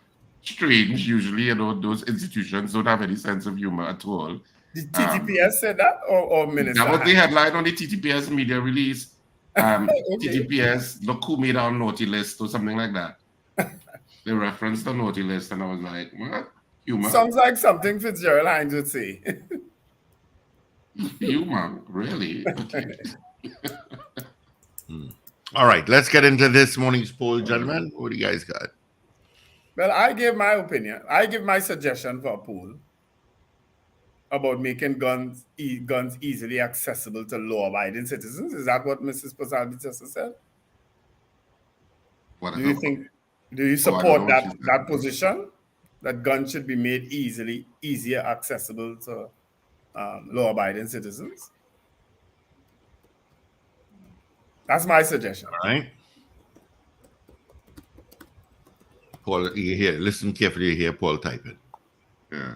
strange. Usually, those institutions don't have any sense of humor at all. Did TTPS say that or Minister? That was the headline on the TTPS media release. Okay. TTPS, look who made our naughty list or something like that. They referenced the naughty list, and I was like, what? Humor? Sounds like something Fitzgerald Hines would say. Humor, really? Okay. All right, let's get into this morning's poll, gentlemen. What do you guys got? Well, I gave my opinion. I give my suggestion for a poll about making guns easily accessible to law-abiding citizens. Is that what Mrs. Pasalbi-Tessa said? Do you support that position? That guns should be made easier accessible to law-abiding citizens? That's my suggestion. All right. Paul, you hear, listen carefully, you hear Paul typing. Yeah.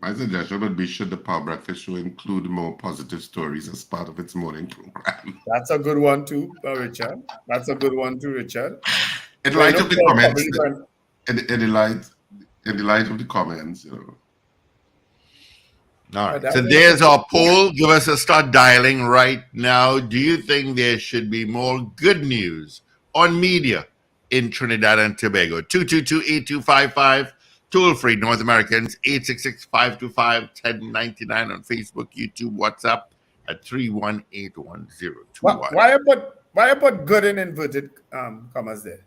My suggestion would be, should the Power Breakfast Show include more positive stories as part of its morning program? That's a good one too, Richard. That's a good one too, Richard. In light of the comments, in the light of the comments, you know. All right. So there's our poll. Give us a start dialing right now. Do you think there should be more good news on media in Trinidad and Tobago? 222-8255. Toll free North Americans 866-525-1099 on Facebook, YouTube, WhatsApp at 3181021. Why I put good in inverted commas there?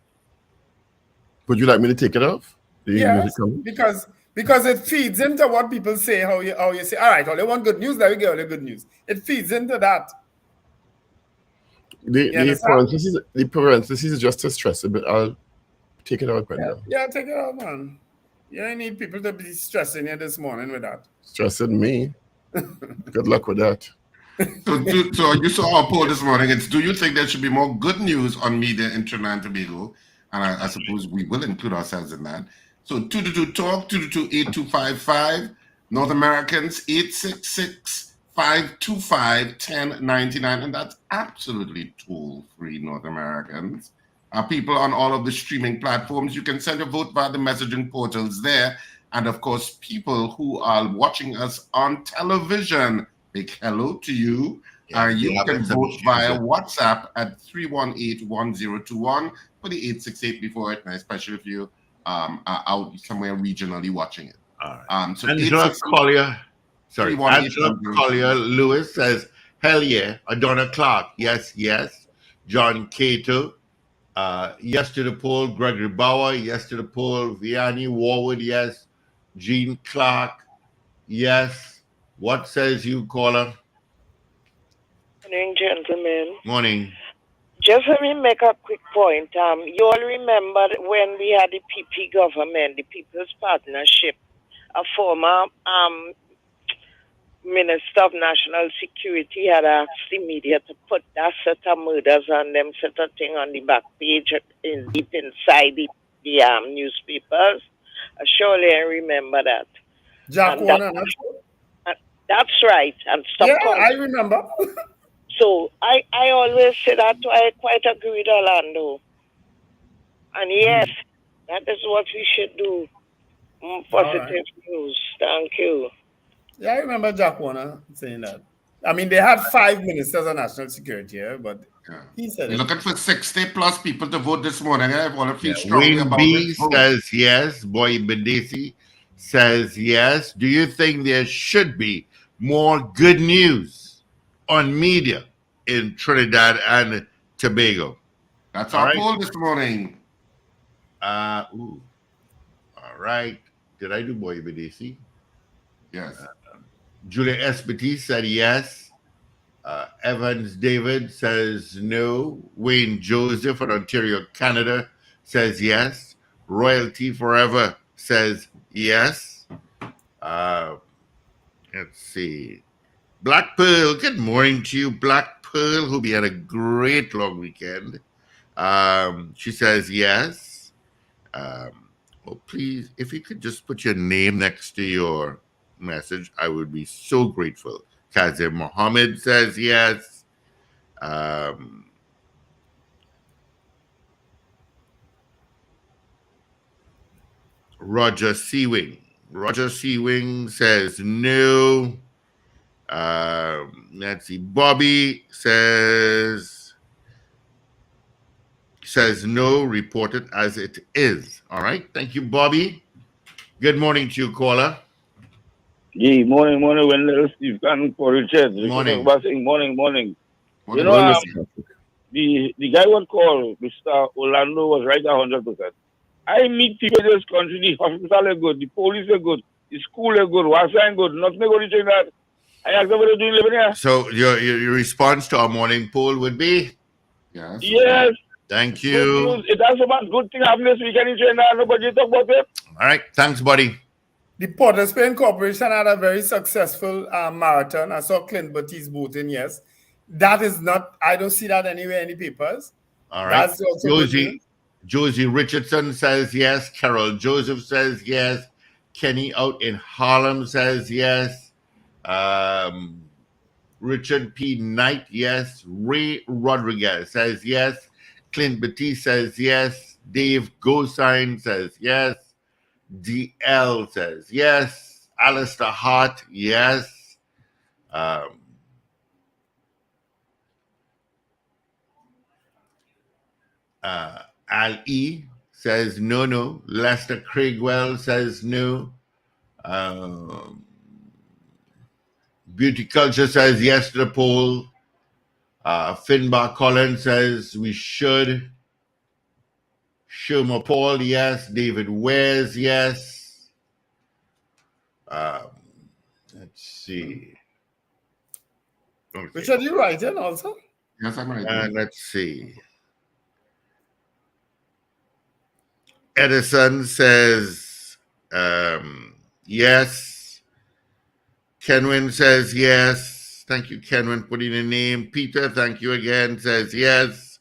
Would you like me to take it off? Yes, because it feeds into what people say, how you say, all right, all they want good news, there we go, all the good news. It feeds into that. The parentheses is just to stress it, but I'll take it out right now. Yeah, take it out, man. You don't need people to be stressing you this morning with that. Stressing me. Good luck with that. So you saw our poll this morning. It's, do you think there should be more good news on media in Trinidad and Tobago? And I suppose we will include ourselves in that. So 222-TALK, 222-8255. North Americans, 866-525-1099. And that's absolutely toll-free, North Americans. People on all of the streaming platforms, you can send a vote via the messaging portals there. And of course, people who are watching us on television, big hello to you. You can vote via WhatsApp at 318-1021. Put the 868 before it, and especially if you are out somewhere regionally watching it. All right. So Angela Collier Lewis says, hell yeah. Adonna Clark, yes, yes. John Cato, yes to the poll. Gregory Bauer, yes to the poll. Vianney Warwood, yes. Jean Clark, yes. What says you, caller? Morning, gentlemen. Morning. Just let me make a quick point. You all remember when we had the PP government, the People's Partnership, a former Minister of National Security had asked the media to put that set of murders on them, set of thing on the back page deep inside the newspapers. Surely I remember that. Jack Warner, that's right. And I remember. So I always say that I quite agree with Orlando. And yes, that is what we should do. Positive news. Thank you. Yeah, I remember Jack Warner saying that. I mean, they had 5 ministers of national security here, but he said We're looking for 60 plus people to vote this morning. I want to feel strongly about it. Says yes. Boy Bedesi says yes. Do you think there should be more good news on media in Trinidad and Tobago? That's our poll this morning. All right. Did I do Boy Bedesi? Yes. Julia Espetis said yes. Evans David says no. Wayne Joseph from Ontario, Canada says yes. Royalty Forever says yes. Let's see. Black Pearl, good morning to you, Black Pearl. Hope you had a great long weekend. She says yes. Please, if you could just put your name next to your message, I would be so grateful. Kazim Mohammed says yes. Roger Seawing says no. Let's see. Bobby says no, reported as it is. All right. Thank you, Bobby. Good morning to you, caller. Yeah, morning, Wendell, Steve Cannon for Richard. Morning. Morning. You know, the guy was called, Mr. Orlando, was right 100%. I meet people in this country, the hospital are good, the police are good, the school are good, Wasa are good, nothing going to change that. I asked them what they're doing living here. So your response to our morning poll would be? Yes. Thank you. It has so much good thing happening this weekend in China, nobody talk about it. All right, thanks, buddy. The Port of Spain Corporation had a very successful marathon. I saw Clint Batiste voting yes. That is not, I don't see that anywhere in the papers. All right. That's also Josie Richardson says yes. Carol Joseph says yes. Kenny out in Harlem says yes. Richard P. Knight, yes. Ray Rodriguez says yes. Clint Batiste says yes. Dave Gosine says yes. DL says yes. Alistair Hart, yes. Al E says no. Lester Craigwell says no. Beauty Culture says yes to the poll. Finbar Collins says we should. Sherma Paul, yes. David Wares, yes. Let's see. Okay. Richard, you writing also? Yes, I'm writing. Let's see. Edison says yes. Kenwin says yes. Thank you, Kenwin, putting a name. Peter, thank you again, says yes.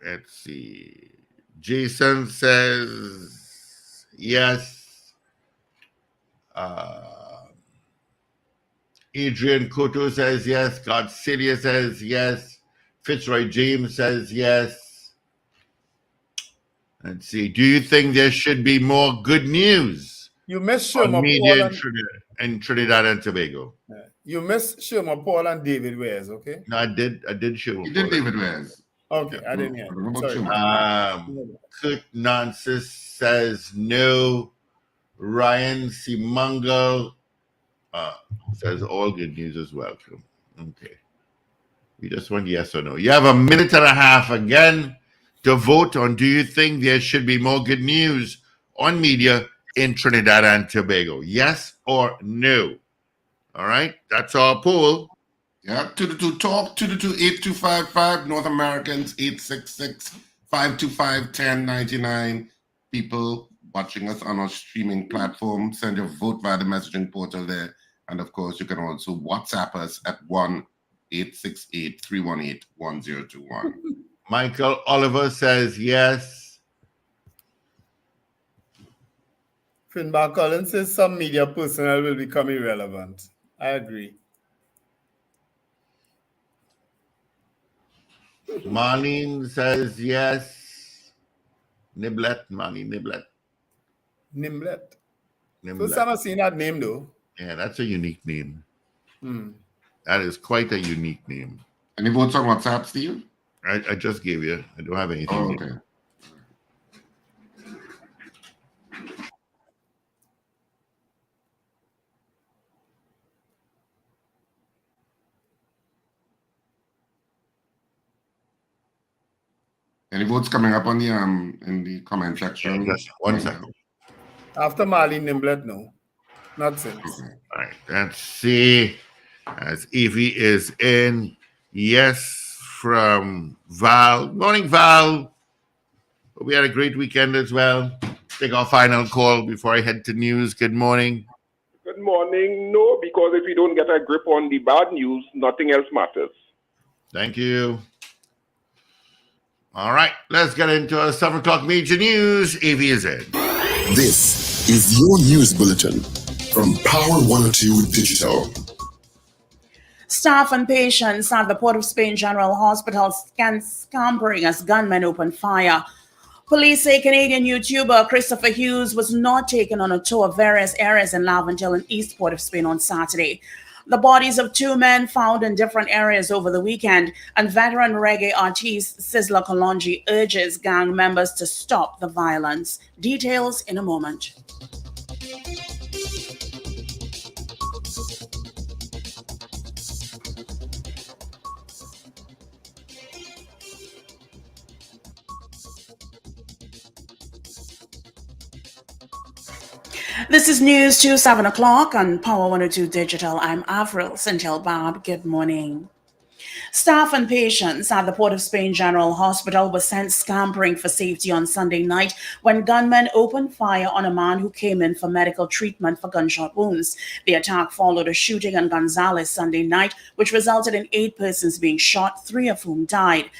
Let's see. Jason says yes. Adrian Cotto says yes. Godzilia says yes. Fitzroy James says yes. Let's see. Do you think there should be more good news? You missed on Sherma media Paul in Trinidad and Tobago. You missed Sherma Paul and David Wares, okay? No, I did Sherma You Paul. did David Wares. Okay, I didn't hear. Sorry. Kurt Nancy says no. Ryan Simangal says all good news is welcome. Okay. We just want yes or no. You have a minute and a half again to vote on do you think there should be more good news on media in Trinidad and Tobago? Yes or no? All right. That's our poll. Yeah, 222-TALK, 222-8255, North Americans, 866-525-1099. People watching us on our streaming platform, send your vote via the messaging portal there. And of course, you can also WhatsApp us at 1-868-318-1021. Michael Oliver says yes. Finbar Collins says some media personnel will become irrelevant. I agree. Marlene says yes. Marlene Niblet. First time I've seen that name though. Yeah, that's a unique name. That is quite a unique name. Any votes on WhatsApp, Steve? I just gave you. I don't have anything. Oh, okay. Any votes coming up on the in the comment section? Just 1 second. After Marlene Nimblet, no. Not since. Okay. All right. Let's see. As Evie is in. Yes, from Val. Morning, Val. Hope we had a great weekend as well. Take our final call before I head to news. Good morning. Good morning. No, because if we don't get a grip on the bad news, nothing else matters. Thank you. All right, let's get into our 7 o'clock major news. Evie is in. This is your news bulletin from Power 102 Digital. Staff and patients at the Port of Spain General Hospital scampering as gunmen opened fire. Police say Canadian YouTuber Christopher Hughes was not taken on a tour of various areas in Laventille and East Port of Spain on Saturday. The bodies of 2 men found in different areas over the weekend, and veteran reggae artist Sizzla Kalonji urges gang members to stop the violence. Details in a moment. This is news to 7 o'clock on Power 102 Digital. I'm Avril Sintel Bob. Good morning. Staff and patients at the Port of Spain General Hospital were sent scampering for safety on Sunday night when gunmen opened fire on a man who came in for medical treatment for gunshot wounds. The attack followed a shooting in Gonzales Sunday night, which resulted in 8 persons being shot, 3 of whom died.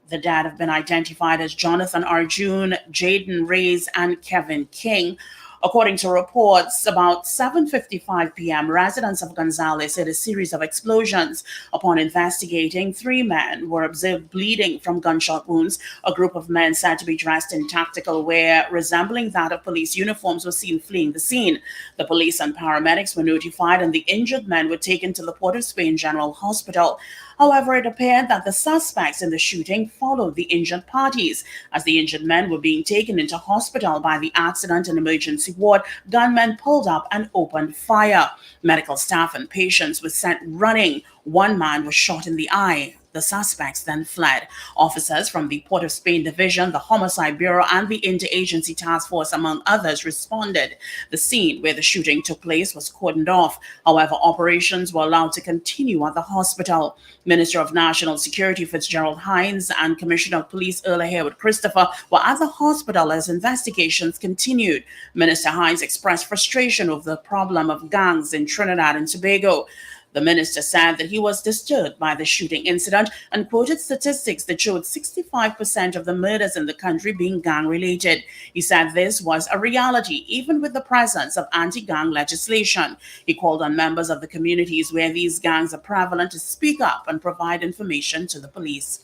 The dead have been identified as Jonathan Arjun, Jaden Reyes, and Kevin King. According to reports, about 7:55 p.m., residents of Gonzales heard a series of explosions. Upon investigating, 3 men were observed bleeding from gunshot wounds. A group of men said to be dressed in tactical wear resembling that of police uniforms was seen fleeing the scene. The police and paramedics were notified and the injured men were taken to the Port of Spain General Hospital. However, it appeared that the suspects in the shooting followed the injured parties. As the injured men were being taken into hospital by the accident and emergency ward, gunmen pulled up and opened fire. Medical staff and patients were sent running. 1 man was shot in the eye. The suspects then fled. Officers from the Port of Spain Division, the Homicide Bureau, and the Interagency Task Force, among others, responded. The scene where the shooting took place was cordoned off. However, operations were allowed to continue at the hospital. Minister of National Security Fitzgerald Hines and Commissioner of Police Earl Haywood Christopher were at the hospital as investigations continued. Minister Hines expressed frustration over the problem of gangs in Trinidad and Tobago. The minister said that he was disturbed by the shooting incident and quoted statistics that showed 65% of the murders in the country being gang-related. He said this was a reality, even with the presence of anti-gang legislation. He called on members of the communities where these gangs are prevalent to speak up and provide information to the police.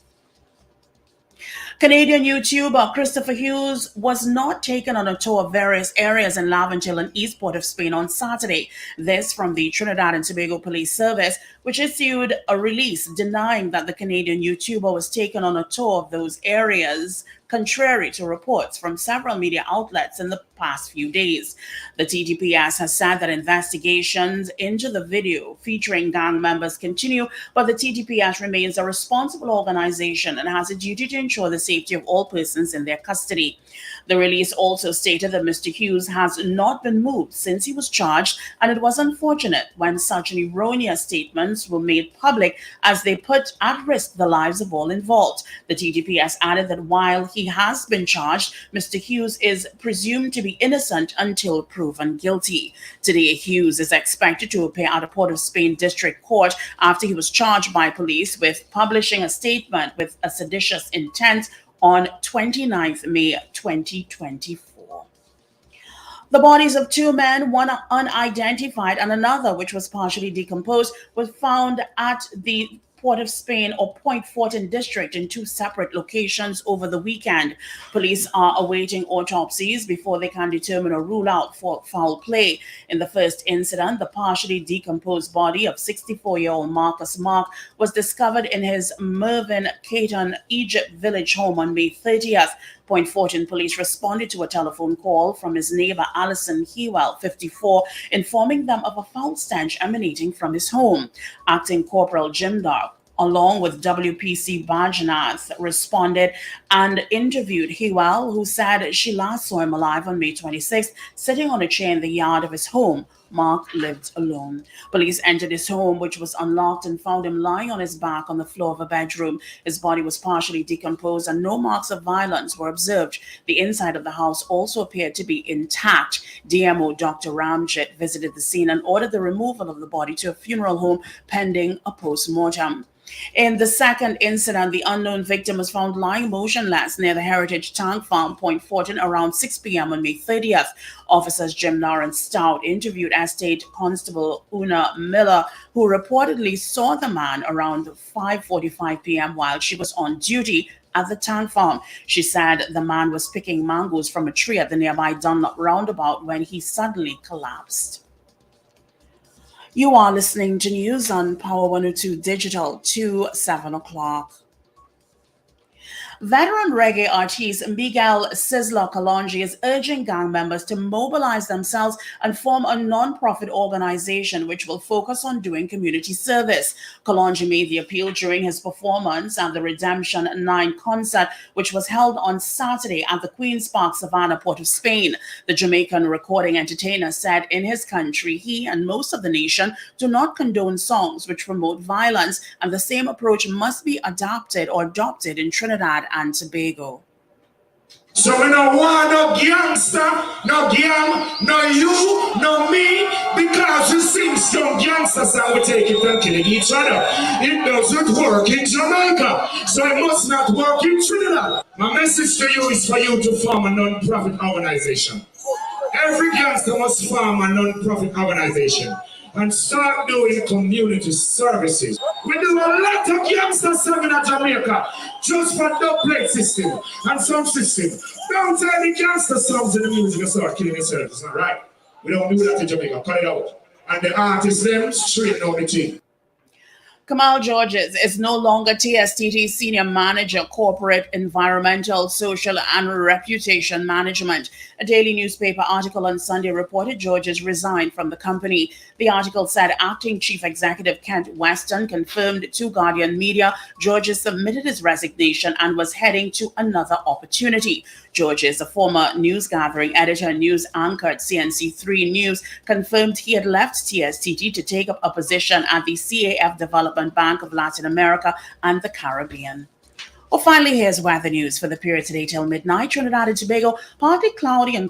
Canadian YouTuber Christopher Hughes was not taken on a tour of various areas in Laventille and East Port of Spain on Saturday. This from the Trinidad and Tobago Police Service, which issued a release denying that the Canadian YouTuber was taken on a tour of those areas, contrary to reports from several media outlets in the past few days. The TTPS has said that investigations into the video featuring gang members continue, but the TTPS remains a responsible organization and has a duty to ensure the safety of all persons in their custody. The release also stated that Mr. Hughes has not been moved since he was charged, and it was unfortunate when such an erroneous statements were made public as they put at risk the lives of all involved. The TTPS added that while he has been charged, Mr. Hughes is presumed to be innocent until proven guilty. Today, Hughes is expected to appear at a Port of Spain District Court after he was charged by police with publishing a statement with a seditious intent on 29th May 2024. The bodies of 2 men, one unidentified and another which was partially decomposed, was found at the Port of Spain or Point Fortin district in 2 separate locations over the weekend. Police are awaiting autopsies before they can determine or rule out for foul play. In the first incident, the partially decomposed body of 64-year-old Marcus Mark was discovered in his Mervyn Caton, Egypt village home on May 30th. Point Fortin police responded to a telephone call from his neighbor Alison Hewell, 54, informing them of a foul stench emanating from his home. Acting Corporal Jim Dark, along with WPC Bajnath, responded and interviewed Hewell, who said she last saw him alive on May 26th, sitting on a chair in the yard of his home. Mark lived alone. Police entered his home, which was unlocked, and found him lying on his back on the floor of a bedroom. His body was partially decomposed and no marks of violence were observed. The inside of the house also appeared to be intact. DMO Dr. Ramjit visited the scene and ordered the removal of the body to a funeral home pending a post-mortem. In the second incident, the unknown victim was found lying motionless near the Heritage Tank Farm, Point Fortin, around 6 p.m. on May 30th. Officers Jim Lawrence Stout interviewed Estate Constable Una Miller, who reportedly saw the man around 5:45 p.m. while she was on duty at the tank farm. She said the man was picking mangoes from a tree at the nearby Dunlop roundabout when he suddenly collapsed. You are listening to news on Power 102 Digital to 7 o'clock. Veteran reggae artist Miguel Sizzler Kalonji is urging gang members to mobilize themselves and form a non-profit organization which will focus on doing community service. Kalonji made the appeal during his performance at the Redemption 9 concert, which was held on Saturday at the Queen's Park, Savannah, Port of Spain. The Jamaican recording entertainer said in his country, he and most of the nation do not condone songs which promote violence, and the same approach must be adopted in Trinidad and Tobago. So we don't want no gangster, no gang, no you, no me, because we sing some gangster song, we take it and killing each other. It doesn't work in Jamaica, so it must not work in Trinidad. My message to you is for you to form a non-profit organization. Every gangster must form a non-profit organization and start doing community services. We do a lot of gangster song in Jamaica just for dubplate system and some system. Don't tell the gangster songs in the music and start killing yourself. It's not right. We don't do that in Jamaica. Cut it out. And the artists, them, straighten out the team. Kamal Georges is no longer TSTT Senior Manager, Corporate, Environmental, Social and Reputation Management. A daily newspaper article on Sunday reported Georges resigned from the company. The article said Acting Chief Executive Kent Weston confirmed to Guardian Media Georges submitted his resignation and was heading to another opportunity. Georges, a former news gathering editor and news anchor at CNC3 News, confirmed he had left TSTT to take up a position at the CAF Development Bank of Latin America and the Caribbean. Well, finally, here's weather news for the period today till midnight. Trinidad and Tobago, partly cloudy and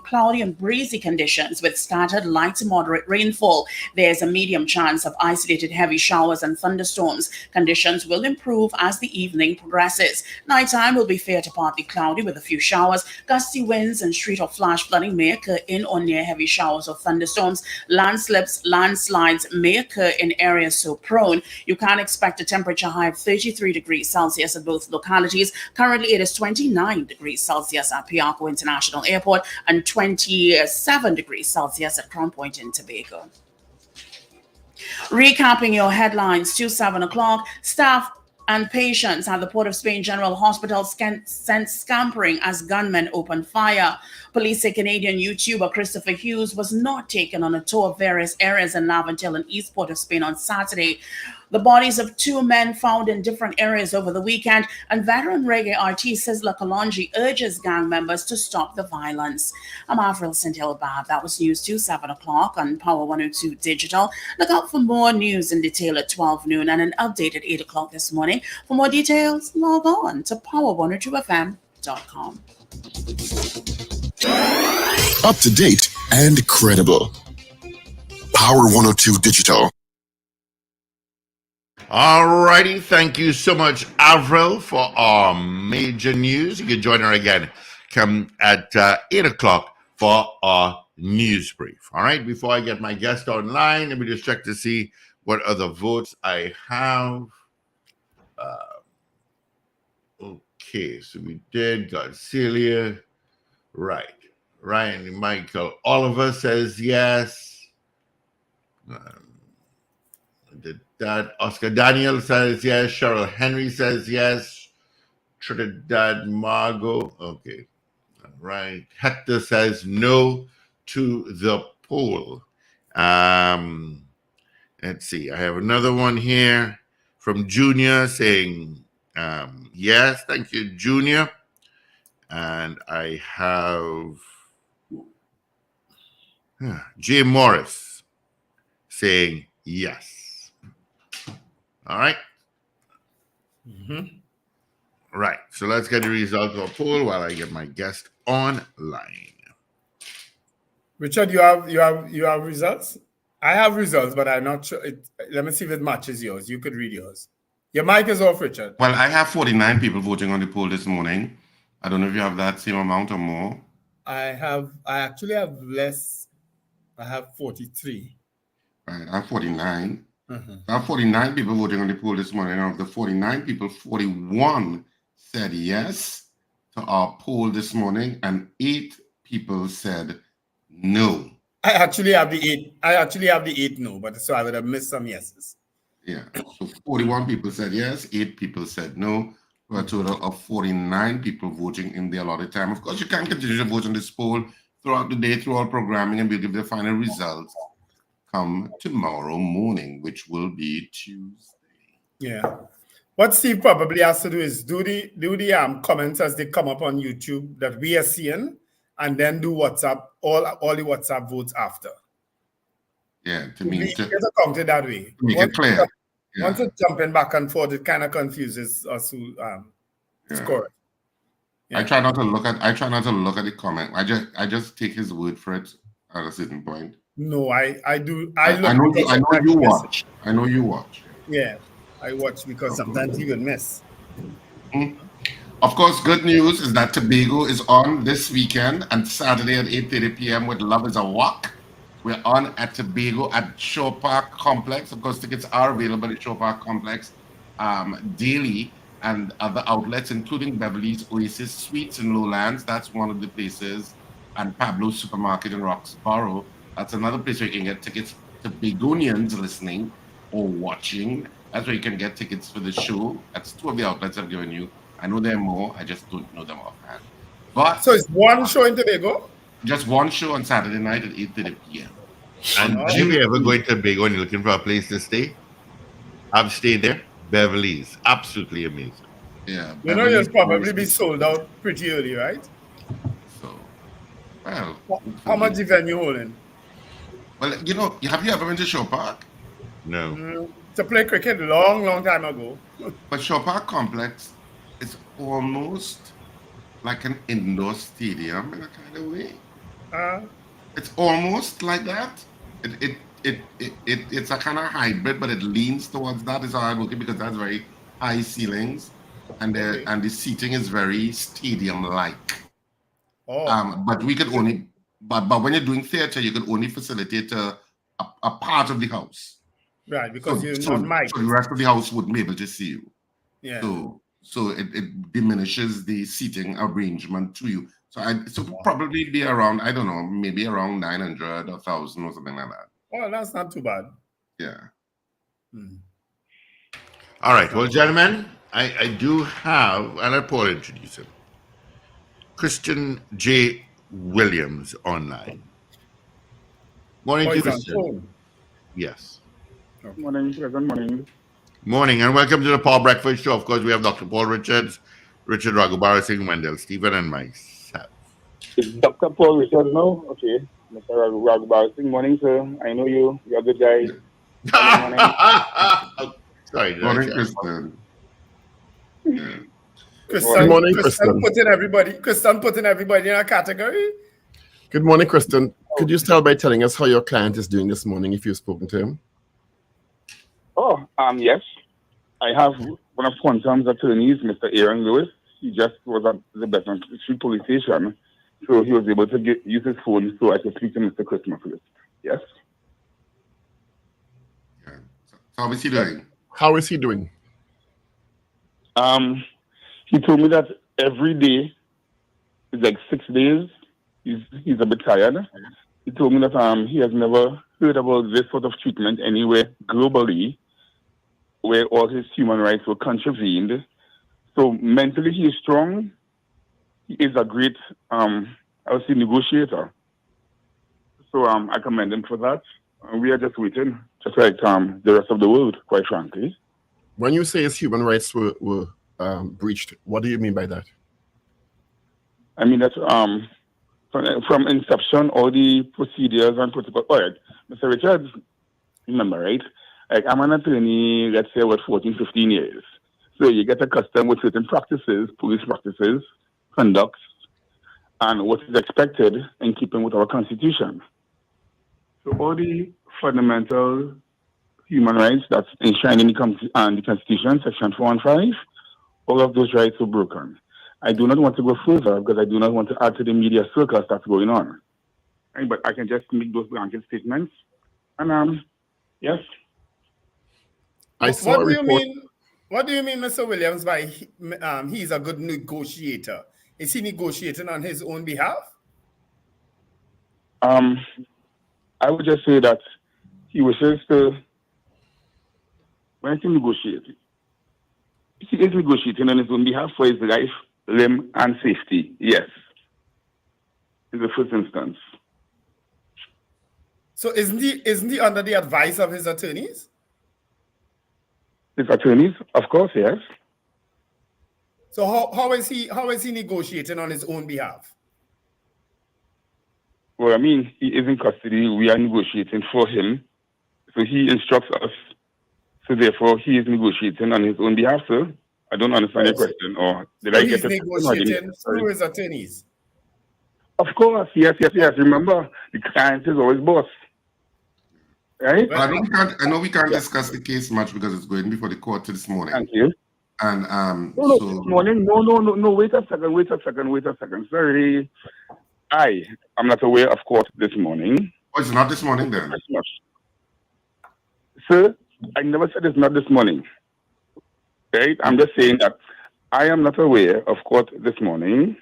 breezy conditions with scattered light to moderate rainfall. There's a medium chance of isolated heavy showers and thunderstorms. Conditions will improve as the evening progresses. Nighttime will be fair to partly cloudy with a few showers. Gusty winds and street or flash flooding may occur in or near heavy showers or thunderstorms. Landslips, landslides may occur in areas so prone. You can expect a temperature high of 33 degrees Celsius at both localities. Currently, it is 29 degrees Celsius at Piarco International Airport and 27 degrees Celsius at Crown Point in Tobago. Recapping your headlines to 7 o'clock, staff and patients at the Port of Spain General Hospital sent scampering as gunmen opened fire. Police say Canadian YouTuber Christopher Hughes was not taken on a tour of various areas in Laventille and East Port of Spain on Saturday. The bodies of two men found in different areas over the weekend, and veteran reggae artist Sizzler Kalonji urges gang members to stop the violence. I'm Avril St-Hilbab. That was news to 7 o'clock on Power 102 Digital. Look out for more news in detail at 12 noon and an update at 8 o'clock this morning. For more details, log on to power102fm.com. Up to date and credible. Power 102 Digital. All righty, thank you so much, Avril, for our major news. You can join her again, come at 8 o'clock for our news brief. All right, before I get my guest online, let me just check to see what other votes I have. Okay, so we did got Celia. Right. Ryan Michael Oliver says yes. Did that. Oscar Daniel says yes. Cheryl Henry says yes. Trinidad Margot. Okay. All right. Hector says no to the poll. Let's see. I have another one here from Junior saying yes. Thank you, Junior. And I have Jay Morris saying yes. All right. Right. So let's get the results of the poll while I get my guest online. Richard, you have results? I have results, but I'm not sure. Let me see if it matches yours. You could read yours. Your mic is off, Richard. Well, I have 49 people voting on the poll this morning. I don't know if you have that same amount or more. I actually have less. I have 43. Right, I have 49. I have 49 people voting on the poll this morning. And of the 49 people, 41 said yes to our poll this morning, and 8 people said no. I actually have the 8. I actually have the 8 no, but so I would have missed some yeses. Yeah. So 41 people said yes, 8 people said no. for a total of 49 people voting in the allotted time. Of course, you can continue to vote on this poll throughout the day, through all programming, and we'll give the final results come tomorrow morning, which will be Tuesday. Yeah. What Steve probably has to do is do the comments as they come up on YouTube that we are seeing, and then do WhatsApp, all the WhatsApp votes after. Yeah, to get accounted that way. Make it clear. Once it's jumping back and forth, it kind of confuses us who score it. Yeah. I try not to look at the comment. I just take his word for it at a certain point. No, I do. I know you watch. I know you watch. Yeah, I watch because sometimes you will miss. Mm-hmm. Of course, good news is that Tobago is on this weekend and Saturday at 8:30 p.m. with Love is a Walk. We're on at Tobago at Shore Park Complex. Of course, tickets are available at Shore Park Complex daily and other outlets, including Beverly's Oasis Suites in Lowlands. That's one of the places. And Pablo's Supermarket in Roxborough. That's another place where you can get tickets. Tobagonians listening or watching. That's where you can get tickets for the show. That's two of the outlets I've given you. I know there are more. I just don't know them offhand. But so it's one show in Tobago? Just one show on Saturday night at 8:30 p.m. And if you're ever going to Tobago and you're looking for a place to stay, I've stayed there. Beverly's, absolutely amazing. Yeah. You know, you'll probably be sold out pretty early, right? So, well. How much the venue holding? Well, you know, have you ever been to Shore Park? No. To play cricket long time ago. But Shore Park Complex is almost like an indoor stadium in a kind of way. It's almost like that. It's a kind of hybrid, but it leans towards that. Is how I look at it because that's very high ceilings, and the seating is very stadium-like. But we could only, but when you're doing theater, you could only facilitate a part of the house. Right, because you're not mic. So the rest of the house wouldn't be able to see you. Yeah. So it diminishes the seating arrangement to you. So probably be around, I don't know, maybe around 900 or 1,000 or something like that. Well, that's not too bad. Yeah. All right. Well, gentlemen, I do have, and I'll Paul introduce him, Christian J. Williams online. Morning to Christian. Yes. Morning, good morning. Morning, and welcome to the Paul Breakfast Show. Of course, we have Dr. Paul Richards, Richard Ragoobarsingh, Wendell, Stephen, and myself. It's Dr. Paul Richards now? Okay. Mr. Ragoobarsingh, morning, sir. I know you. You're a good guy. Sorry. Morning, Christian. Good morning, Kristen. Kristen putting everybody in a category. Good morning, Kristen. Could you start by telling us how your client is doing this morning if you've spoken to him? Yes. I have one of Quantum's attorneys, Mr. Aaron Lewis. He just was at the Bedford Street Police Station, so he was able to use his phone so I could speak to Mr. Christmas first. Yes. Yeah. So how is he doing? How is he doing? He told me that every day is like 6 days. He's a bit tired. He told me that he has never heard about this sort of treatment anywhere globally, where all his human rights were contravened. So mentally he is strong. He is a great, I would say, negotiator. So I commend him for that. We are just waiting, just like the rest of the world, quite frankly. When you say his human rights were breached, what do you mean by that? I mean that from inception, all the procedures and protocol. All right, Mr. Richards, remember, right? Like, I'm an attorney, let's say, about 14, 15 years. So you get accustomed with certain practices, police practices, conducts, and what is expected in keeping with our Constitution. So all the fundamental human rights that's enshrined in the Constitution, Section 4 and 5, all of those rights were broken. I do not want to go further because I do not want to add to the media circus that's going on. Right? But I can just make those blanket statements. And yes. What do you mean, Mr. Williams, by he's a good negotiator? Is he negotiating on his own behalf? I would just say that he wishes to, when he negotiates, he is negotiating on his own behalf for his life, limb, and safety. Yes. In the first instance. So isn't he under the advice of his attorneys? His attorneys, of course, yes. So how is he negotiating on his own behalf? Well, I mean, he is in custody. We are negotiating for him. So he instructs us. So therefore, he is negotiating on his own behalf, sir. I don't understand your question. Or did I get it? He's negotiating through his attorneys. Of course, yes. Remember, the client is always boss. Right? I know we can't discuss the case much because it's going before the court this morning. Thank you. And this morning, no, wait a second. Sorry. I'm not aware of court this morning. Oh, it's not this morning then? Sir, I never said it's not this morning. Right? I'm just saying that I am not aware of court this morning.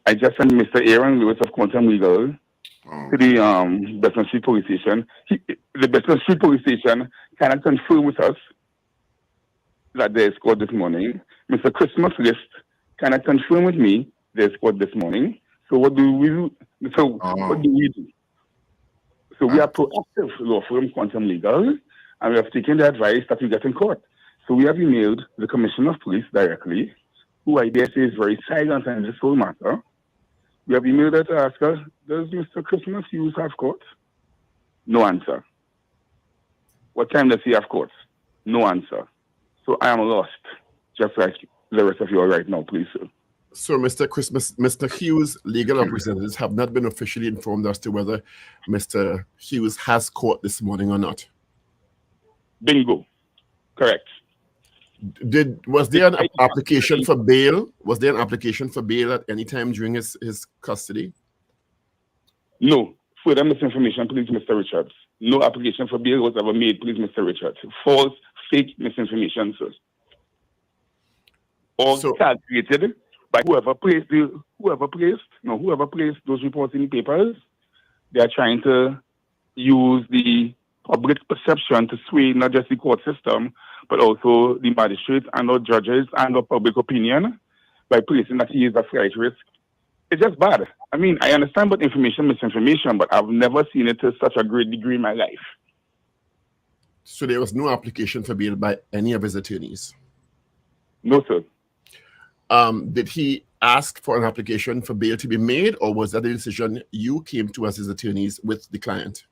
I just sent Mr. Aaron Lewis of Quantum Legal to the Besson Street Police Station. The Besson Street Police Station cannot confirm with us that there is court this morning. Mr. Christmas List cannot confirm with me there is court this morning. So what do we do? What do we do? So we are proactive law firm Quantum Legal, and we have taken the advice that we get in court. So we have emailed the Commissioner of Police directly, who I dare say is very silent in this whole matter. We have emailed her to ask her, does Mr. Christmas Hughes have court? No answer. What time does he have court? No answer. So I am lost, just like the rest of you are right now, please, sir. So, Mr. Hughes' legal representatives have not been officially informed as to whether Mr. Hughes has court this morning or not. Bingo. Correct. Was there an application for bail? Was there an application for bail at any time during his custody? No. Further misinformation, please, Mr. Richards. No application for bail was ever made, please, Mr. Richards. False, fake misinformation, sir. All calculated by whoever placed those reports in the papers. They are trying to use the public perception to sway not just the court system, but also the magistrates and the judges and the public opinion by placing that he is a flight risk. It's just bad. I mean, I understand about information, misinformation, but I've never seen it to such a great degree in my life. So there was no application for bail by any of his attorneys? No, sir. Did he ask for an application for bail to be made, or was that a decision you came to as his attorneys with the client?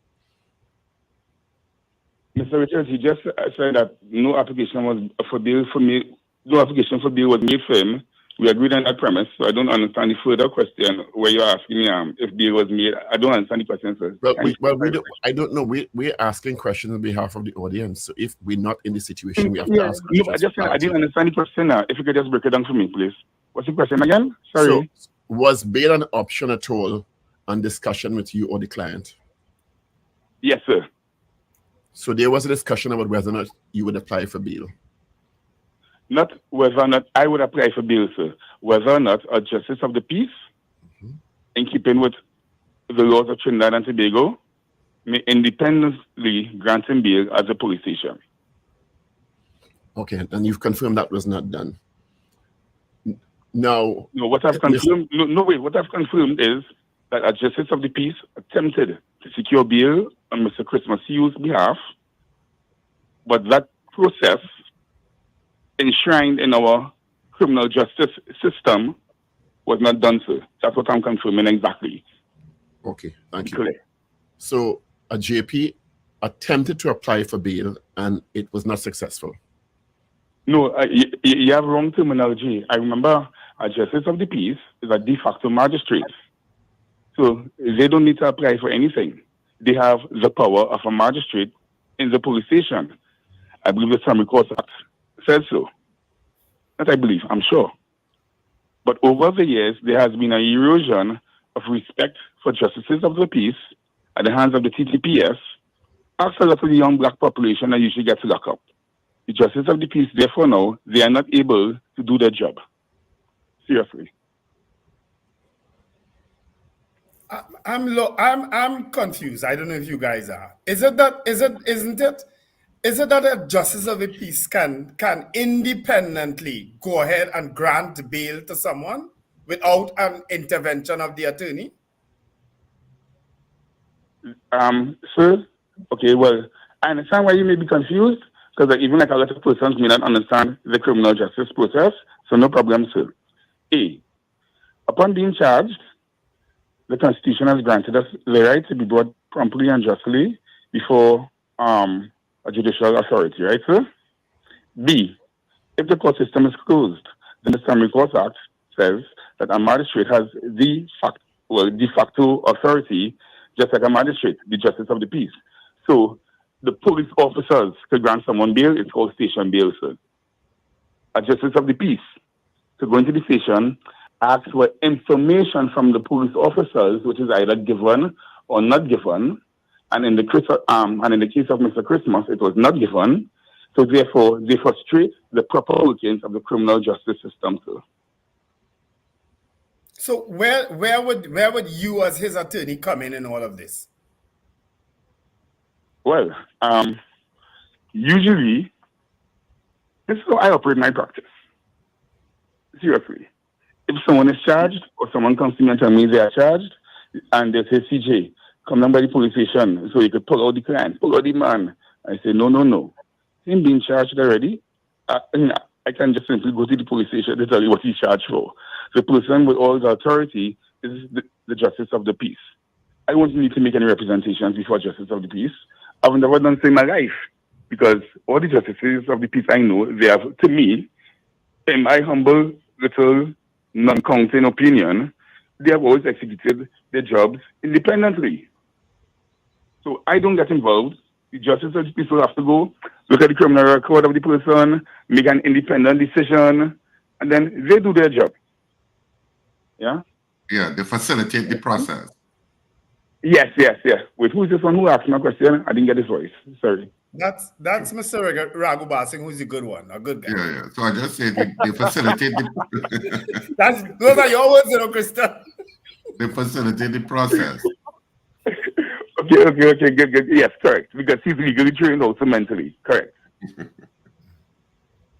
Mr. Richards, he just said that no application was for bail for me. No application for bail was made for him. We agreed on that premise, so I don't understand the further question where you're asking me if bail was made. I don't understand the question, sir. I don't know. We're asking questions on behalf of the audience. So if we're not in the situation, we have to ask questions. I didn't understand the question now. If you could just break it down for me, please. What's the question again? Sorry. So, was bail an option at all on discussion with you or the client? Yes, sir. So there was a discussion about whether or not you would apply for bail. Not whether or not I would apply for bail, sir. Whether or not a justice of the peace, in keeping with the laws of Trinidad and Tobago, may independently grant him bail as a police station. Okay, and you've confirmed that was not done. Now, what I've confirmed is that a justice of the peace attempted to secure bail on Mr. Christmas Hughes' behalf, but that process enshrined in our criminal justice system was not done, sir. That's what I'm confirming exactly. Okay, thank you. So a JP attempted to apply for bail and it was not successful. No, you have wrong terminology. I remember a justice of the peace is a de facto magistrate. So they don't need to apply for anything. They have the power of a magistrate in the police station. I believe the Summary Court Act says so. Not I believe, I'm sure. But over the years, there has been an erosion of respect for justices of the peace at the hands of the TTPS. Ask a lot of the young black population that usually gets locked up. The justices of the peace, therefore now, they are not able to do their job. Seriously. I'm confused. I don't know if you guys are. Isn't Is it that a justice of the peace can independently go ahead and grant bail to someone without an intervention of the attorney? Sir, okay, well, I understand why you may be confused, because even like a lot of persons may not understand the criminal justice process, so no problem, sir. A, upon being charged, the Constitution has granted us the right to be brought promptly and justly before a judicial authority, right, sir? B, if the court system is closed, then the Summary Court Act says that a magistrate has de facto authority, just like a magistrate, the justice of the peace. So the police officers could grant someone bail, it's called station bail, sir. A justice of the peace to go into the station, ask for information from the police officers, which is either given or not given. And in the case of Mr. Christmas, it was not given. So therefore, they frustrate the proper workings of the criminal justice system, sir. So where would you as his attorney come in all of this? Well, usually, this is how I operate my practice. Seriously. If someone is charged or someone comes to me and tells me they are charged and they say, CJ, come down by the police station so you could pull out the client, pull out the man. I say, no. Him being charged already, I can just simply go to the police station to tell you what he's charged for. The person with all the authority is the justice of the peace. I won't need to make any representations before justice of the peace. I've never done so in my life because all the justices of the peace I know, they have, to me, in my humble little non-counting opinion, they have always executed their jobs independently. So I don't get involved. The justice of the peace will have to go, look at the criminal record of the person, make an independent decision, and then they do their job. Yeah? Yeah, they facilitate the process. Yes. Wait, who's this one who asked my question? I didn't get his voice. Sorry. That's Mr. Ragoobarsingh, who's a good one, a good guy. Yeah. So I just said they facilitate the those are your words, Krista. They facilitate the process. Okay, good. Yes, correct. Because he's legally trained also mentally. Correct.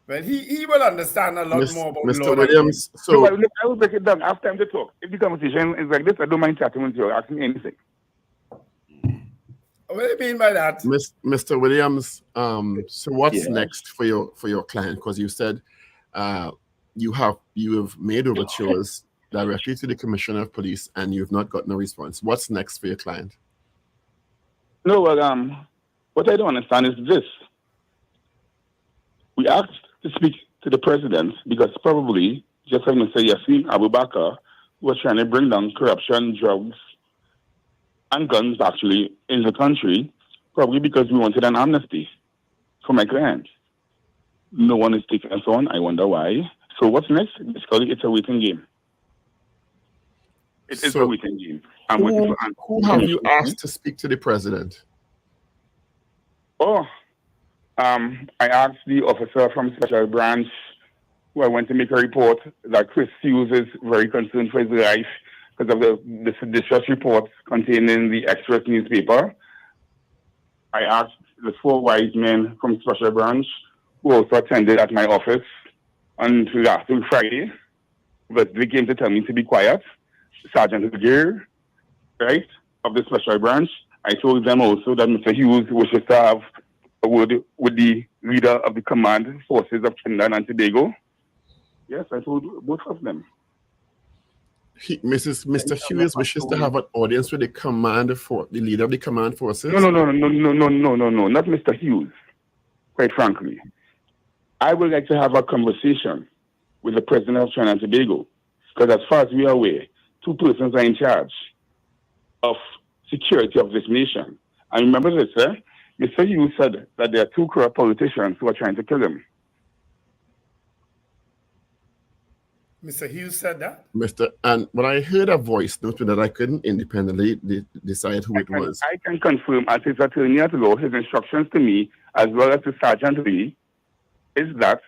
Well, he will understand a lot more about Mr. law. Williams. So I will break it down. I have time to talk. If the conversation is like this, I don't mind chatting with you or asking me anything. What do you mean by that? Mr. Williams, so what's next for your client? Because you said you have made overtures directly to the Commissioner of Police and you've not gotten a response. What's next for your client? No, well, what I don't understand is this. We asked to speak to the president because probably, just like Mr. Yassin Abubakar, was trying to bring down corruption, drugs, and guns actually in the country, probably because we wanted an amnesty for my client. No one is taking us on. I wonder why. So what's next? Basically, it's a waiting game. It is a waiting game. Who have you asked to speak to the president? I asked the officer from Special Branch who I went to make a report that Chris Hughes is very concerned for his life because of the seditious reports contained in the Express newspaper. I asked the 4 wise men from Special Branch who also attended at my office on last Friday, but they came to tell me to be quiet. Sergeant Brigadier, right, of the Special Branch. I told them also that Mr. Hughes wishes to have a word with the leader of the command forces of Trinidad and Tobago. Yes, I told both of them. Mr. Hughes wishes to have an audience with the leader of the command forces? No, not Mr. Hughes, quite frankly. I would like to have a conversation with the president of Trinidad and Tobago, because as far as we are aware, 2 persons are in charge of security of this nation. And remember this, Mr. Hughes said that there are 2 corrupt politicians who are trying to kill him. Mr. Hughes said that? And when I heard a voice note that I couldn't independently decide who it was. I can confirm as his attorney at law, his instructions to me, as well as to Sergeant Lee, is that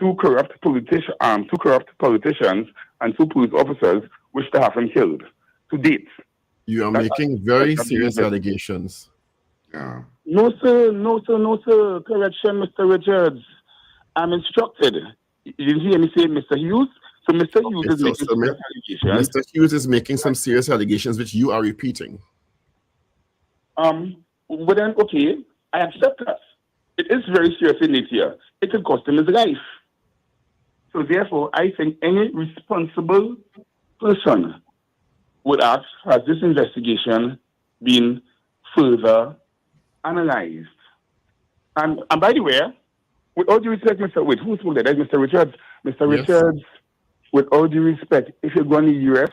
2 corrupt politicians and 2 police officers wish to have him killed. To date. You are making very serious allegations. Yeah. No, sir. Correction, Mr. Richards. I'm instructed. You didn't hear me say Mr. Hughes? So Mr. Hughes is making serious allegations. Mr. Hughes is making some serious allegations which you are repeating. But then, okay, I accept that. It is very serious in nature. It could cost him his life. So therefore, I think any responsible person would ask, has this investigation been further analyzed? And by the way, with all due respect, who spoke there? That's Mr. Richards. Mr. Yes. Richards, with all due respect, if you go on the US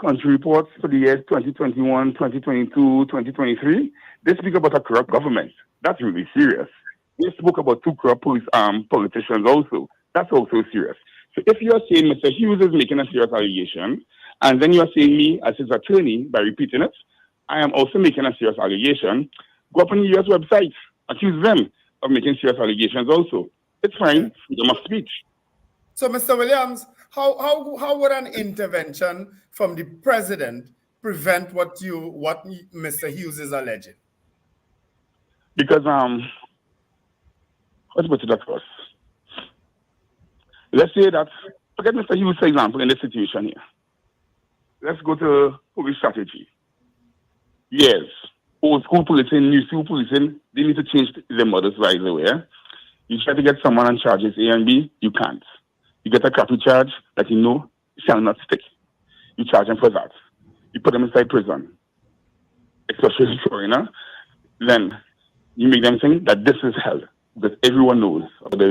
country reports for the years 2021, 2022, 2023, they speak about a corrupt government. That's really serious. They spoke about 2 corrupt politicians also. That's also serious. So if you are saying Mr. Hughes is making a serious allegation, and then you are saying me as his attorney by repeating it, I am also making a serious allegation. Go up on the US website, accuse them of making serious allegations also. It's fine, freedom of speech. So, Mr. Williams, how would an intervention from the president prevent what Mr. Hughes is alleging? Because let's put it across. Let's say that, forget Mr. Hughes, for example, in this situation here. Let's go to police strategy. Yes, old school policing, new school policing, they need to change their models right away. You try to get someone on charges A and B, you can't. You get a crappy charge that you know shall not stick. You charge them for that. You put them inside prison, especially foreigner. Then you make them think that this is hell, because everyone knows about the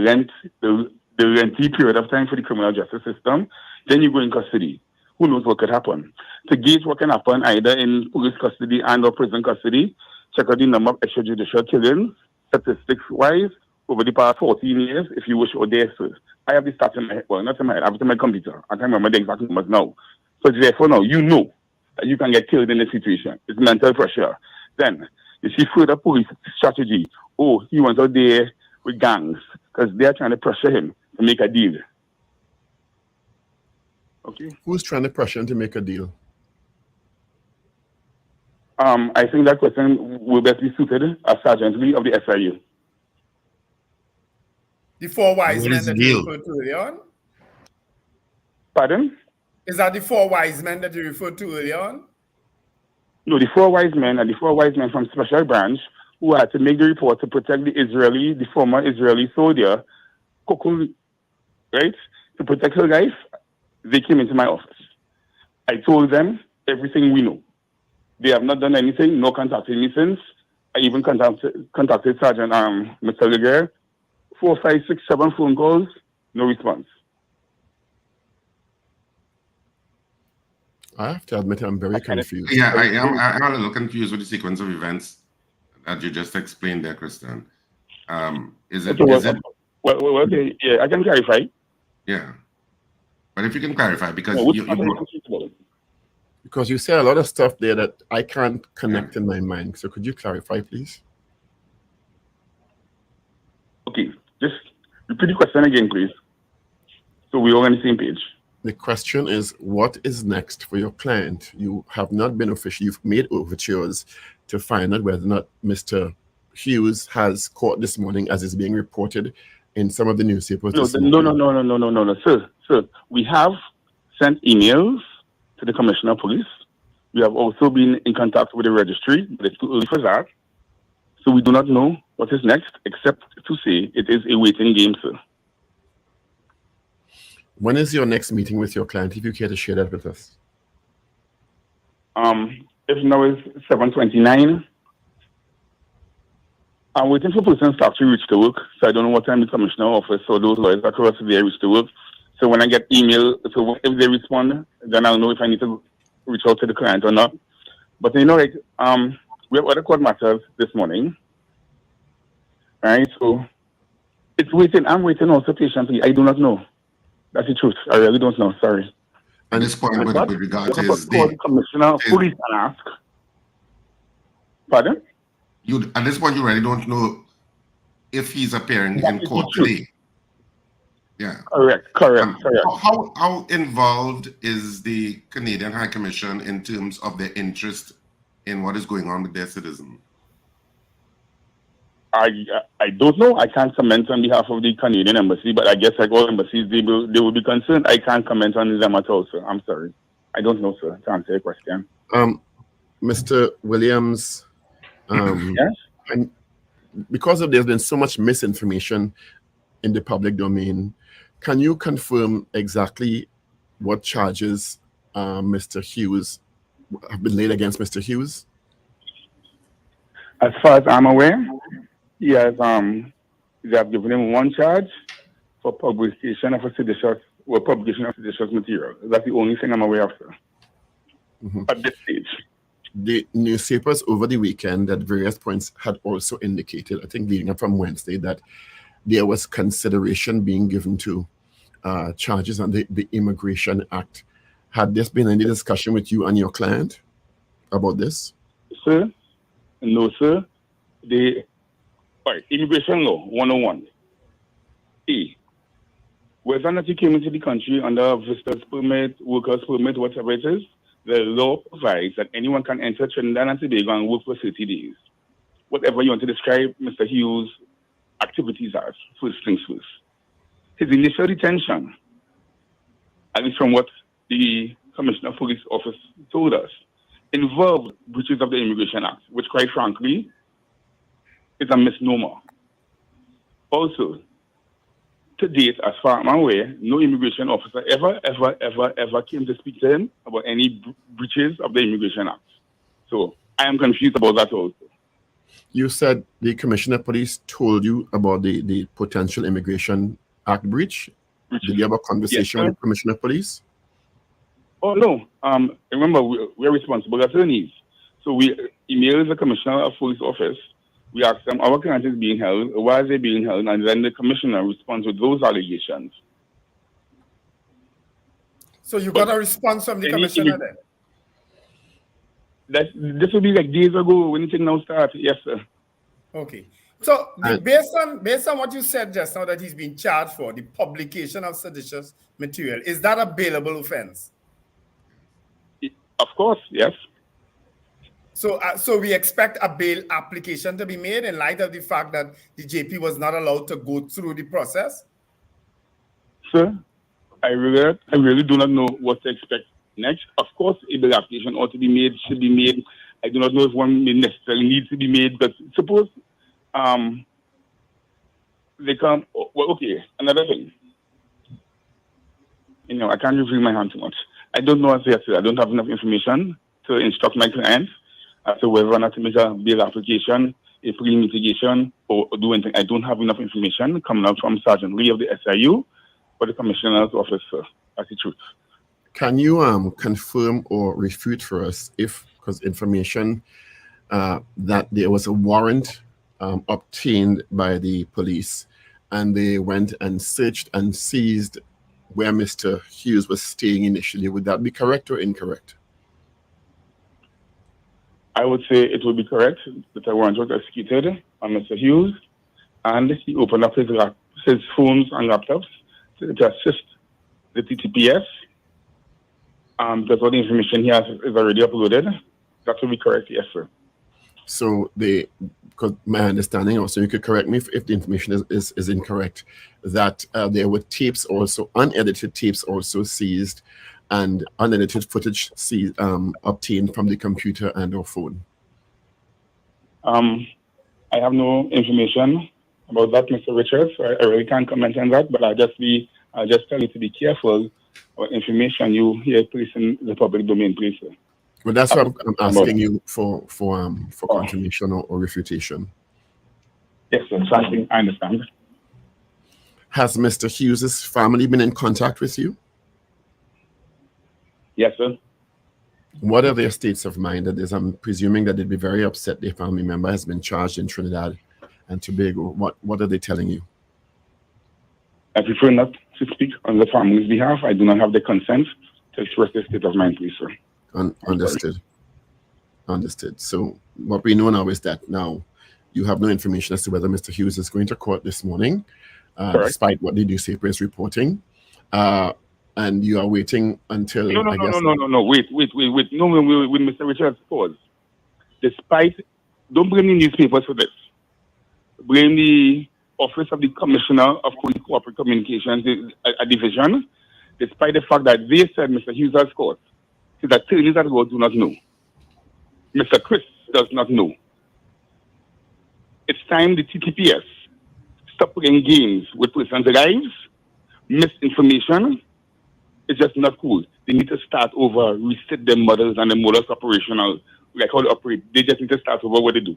lengthy period of time for the criminal justice system. Then you go in custody. Who knows what could happen? To gauge what can happen either in police custody and or prison custody, check out the number of extrajudicial killings, statistics-wise, over the past 14 years, if you wish, or there, sir. I have the stats in my head, well, not in my head, I have it in my computer. I can't remember the exact numbers now. So therefore now, you know that you can get killed in this situation. It's mental pressure. Then, you see further police strategy. Oh, he went out there with gangs, because they're trying to pressure him to make a deal. Okay. Who's trying to pressure him to make a deal? I think that question will best be suited as Sergeant Lee of the SIU. The 4 wise men that you referred to earlier on? Pardon? Is that the 4 wise men that you referred to earlier on? No, the 4 wise men are the 4 wise men from Special Branch who had to make the report to protect the former Israeli soldier, Kokul, right? To protect her life. They came into my office. I told them everything we know. They have not done anything, no contacted me since. I even contacted Sergeant Mr. Leguer. 4, 5, 6, 7 phone calls, no response. I have to admit I'm very confused. Yeah, I'm a little confused with the sequence of events that you just explained there, Christian. Is it? Well, okay, yeah, I can clarify. Yeah. But if you can clarify, because because you said a lot of stuff there that I can't connect in my mind. So could you clarify, please? Okay, just repeat the question again, please. So we're all on the same page. The question is, what is next for your client? You have not been official. You've made overtures to find out whether or not Mr. Hughes has caught this morning, as is being reported in some of the newspapers. No, sir. We have sent emails to the Commissioner of Police. We have also been in contact with the registry, but it's too early for that. So we do not know what is next, except to say it is a waiting game, sir. When is your next meeting with your client, if you care to share that with us? If now is 7:29. I'm waiting for person staff to reach to work, so I don't know what time the commissioner office or those lawyers across there reach to work. So when I get email, so if they respond, then I'll know if I need to reach out to the client or not. But you know, like, we have other court matters this morning, right? So it's waiting. I'm waiting also patiently. I do not know. That's the truth. I really don't know. Sorry. At this point, with regard to his the commissioner of police and ask. Pardon? At this point, you really don't know if he's appearing in court today. Yeah. Correct. How involved is the Canadian High Commission in terms of their interest in what is going on with their citizen? I don't know. I can't comment on behalf of the Canadian embassy, but I guess like all embassies, they will be concerned. I can't comment on them at all, sir. I'm sorry. I don't know, sir, to answer your question. Mr. Williams, yes? And because there's been so much misinformation in the public domain, can you confirm exactly what charges Mr. Hughes have been laid against Mr. Hughes? As far as I'm aware, they have given him one charge for publication of seditious material. That's the only thing I'm aware of, sir. At this stage. The newspapers over the weekend at various points had also indicated, I think leading up from Wednesday, that there was consideration being given to charges under the Immigration Act. Had this been any discussion with you and your client about this? Sir? No, sir. Immigration law 101. A. Whether or not you came into the country under visitor's permit, worker's permit, whatever it is, the law provides that anyone can enter Trinidad and Tobago and work for 30 days. Whatever you want to describe Mr. Hughes' activities as, first things first. His initial detention, at least from what the Commissioner of Police Office told us, involved breaches of the Immigration Act, which quite frankly is a misnomer. Also, to date, as far as I'm aware, no immigration officer ever came to speak to him about any breaches of the Immigration Act. So I am confused about that also. You said the Commissioner of Police told you about the potential Immigration Act breach. Did you have a conversation with the Commissioner of Police? Oh, no. Remember, we're responsible attorneys. So we emailed the Commissioner of Police Office. We asked them, our client is being held, why is they being held? And then the Commissioner responds with those allegations. So you got a response from the Commissioner then? This will be like days ago when it now started. Yes, sir. Okay. So based on what you said just now that he's been charged for, the publication of seditious material, is that a bailable offense? Of course, yes. So we expect a bail application to be made in light of the fact that the JP was not allowed to go through the process? Sir, I really do not know what to expect next. Of course, a bail application ought to be made, should be made. I do not know if one may necessarily need to be made, but suppose they come, well, okay, another thing. I can't reveal my hand too much. I don't know what to say. I don't have enough information to instruct my client as to whether or not to make a bail application, a pre-mitigation, or do anything. I don't have enough information coming out from Sergeant Lee of the SIU or the Commissioner's Office, sir. That's the truth. Can you confirm or refute for us because information that there was a warrant obtained by the police and they went and searched and seized where Mr. Hughes was staying initially? Would that be correct or incorrect? I would say it would be correct that a warrant was executed on Mr. Hughes, and he opened up his phones and laptops to assist the TTPS. Because all the information he has is already uploaded. That would be correct, yes, sir. So because my understanding also, you could correct me if the information is incorrect, that there were tapes also, unedited tapes also seized, and unedited footage obtained from the computer and or phone. I have no information about that, Mr. Richards. So I really can't comment on that, but I'll just tell you to be careful what information you hear placed in the public domain, please, sir. Well, that's what I'm asking you for confirmation or refutation. Yes, sir. Something I understand. Has Mr. Hughes' family been in contact with you? Yes, sir. What are their states of mind? I'm presuming that they'd be very upset their family member has been charged in Trinidad and Tobago. What are they telling you? I prefer not to speak on the family's behalf. I do not have the consent to express their state of mind, please, sir. Understood. So what we know now is that now you have no information as to whether Mr. Hughes is going to court this morning, despite what the newspaper is reporting. And you are waiting until No, wait, Mr. Richards, pause. Don't blame the newspapers for this. blame the Office of the Commissioner of Police Corporate Communications, a division, despite the fact that they said Mr. Hughes has caught. His attorneys at law do not know. Mr. Chris does not know. It's time the TTPS stop playing games with persons' lives. Misinformation is just not cool. They need to start over, reset their models and the modus operational, like how they operate. They just need to start over what they do.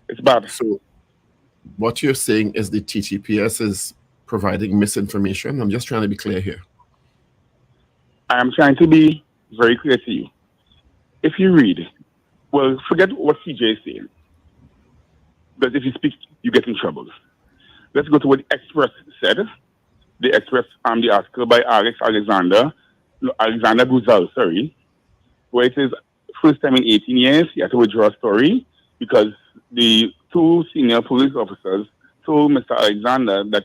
It's bad. So what you're saying is the TTPS is providing misinformation? I'm just trying to be clear here. I am trying to be very clear to you. If you read, well, forget what CJ is saying. Because if you speak, you get in trouble. Let's go to what the Express said. The Express, the article by Alexander Guzal, where it says, first time in 18 years, he had to withdraw a story because the two senior police officers told Mr. Alexander that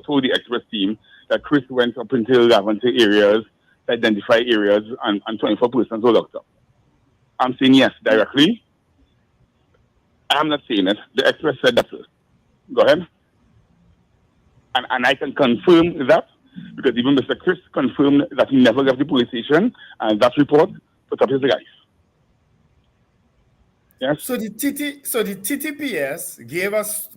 told the Express team that Chris went up into Lavender areas, identify areas, and 24 persons were locked up. I'm saying yes, directly. I'm not saying it. The Express said that. Go ahead. And I can confirm that because even Mr. Chris confirmed that he never left the police station and that report put up his life. Yes. So the TTPS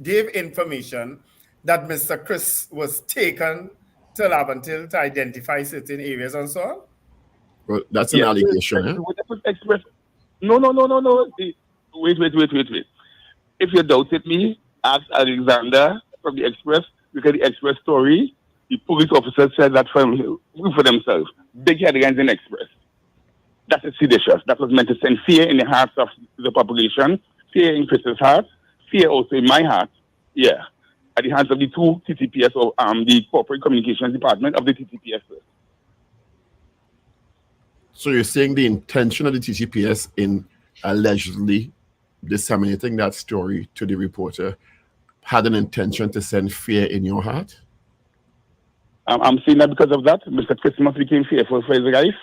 gave information that Mr. Chris was taken to Laventille to identify certain areas and so on. Well, that's an allegation. Express. No. Wait. If you doubted me, ask Alexander from the Express. Look at the Express story. The police officer said that for themselves. Big headlines in Express. That is seditious. That was meant to send fear in the hearts of the population, fear in Chris's heart, fear also in my heart. Yeah. At the hands of the two TTPS or the Corporate Communications Department of the TTPS. So you're saying the intention of the TTPS in allegedly disseminating that story to the reporter had an intention to send fear in your heart? I'm saying that because of that, Mr. Christmas became fearful for his life.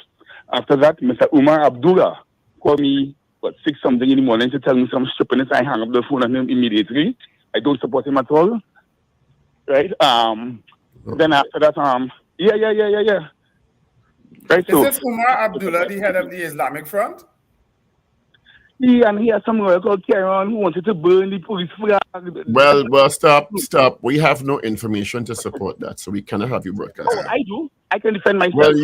After that, Mr. Umar Abdullah called me, 6-something in the morning to tell me some stupidness. I hung up the phone on him immediately. I don't support him at all. Right? Then after that, yeah. Right, Is this Umar Abdullah, the head of the Islamic Front? Yeah, and he had some lawyer called Karen who wanted to burn the police flag. Well, stop. We have no information to support that, so we cannot have you broadcast. Oh, I do. I can defend myself. Well,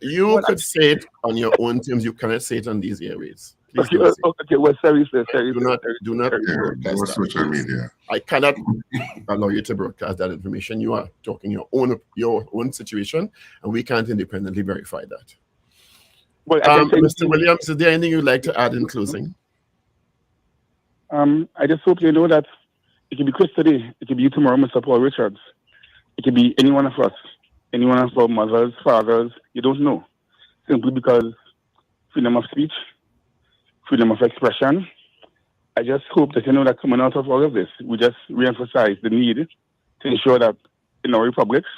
you could say it on your own terms. You cannot say it on these airways. Okay, well, sorry, sir. Do not broadcast social media. I cannot allow you to broadcast that information. You are talking your own situation, and we can't independently verify that. Well, Mr. Williams, is there anything you'd like to add in closing? I just hope you know that it could be Chris today, it could be you tomorrow, Mr. Paul Richards. It could be any one of us, any one of our mothers, fathers. You don't know. Simply because freedom of speech, freedom of expression. I just hope that you know that coming out of all of this, we just reemphasize the need to ensure that in our republics,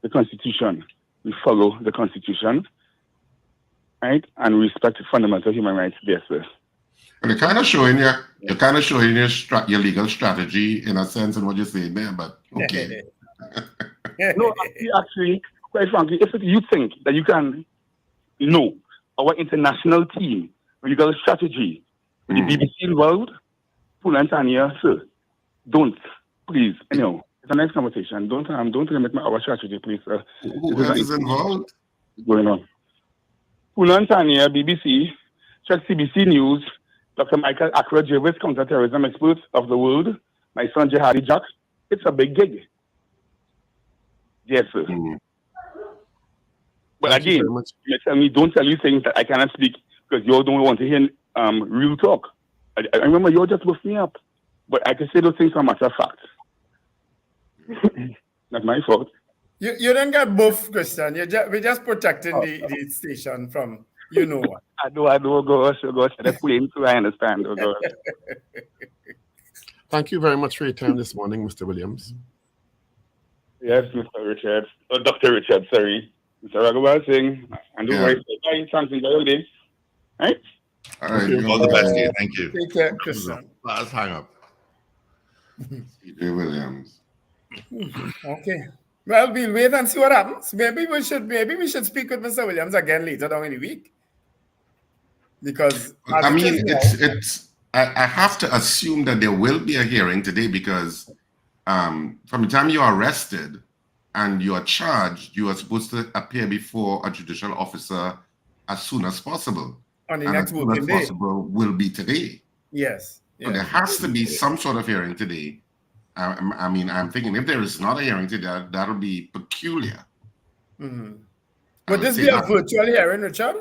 the Constitution, we follow the Constitution, right, and respect fundamental human rights there, sir. And you're kind of showing your legal strategy in a sense in what you're saying there, but okay. No, actually, quite frankly, if you think that you can know our international team, legal strategy, with the BBC involved, Pula and Tanya, sir, don't, please, it's a nice conversation. Don't limit our strategy, please, sir. Who else is involved? Going on. Pula and Tanya, BBC, check CBC News, Dr. Michael Accra Jervis, counterterrorism expert of the world, my son Jihadi Jack. It's a big gig. Yes, sir. But again, don't tell me things that I cannot speak because you don't want to hear real talk. I remember you just woke me up, but I can say those things are matter of fact. Not my fault. You don't get buff, Christian. We're just protecting the station from what. I do, gosh. That's plain, so I understand. Oh, gosh. Thank you very much for your time this morning, Mr. Williams. Yes, Mr. Richards. Dr. Richards, sorry. Mr. Ragoobarsingh. And do worry. Bye. Thanks for your day. Right? All right. All the best to you. Thank you. Take care, Christian. Let's hang up. C.J. Williams. Okay. Well, we'll wait and see what happens. Maybe we should speak with Mr. Williams again later down in the week. Because I mean, I have to assume that there will be a hearing today because from the time you are arrested and you are charged, you are supposed to appear before a judicial officer as soon as possible. On the and next as soon as possible will be today. Yes. So there has to be some sort of hearing today. I mean, I'm thinking if there is not a hearing today, that'll be peculiar. Mm-hmm. Would this be a virtual hearing, Richard?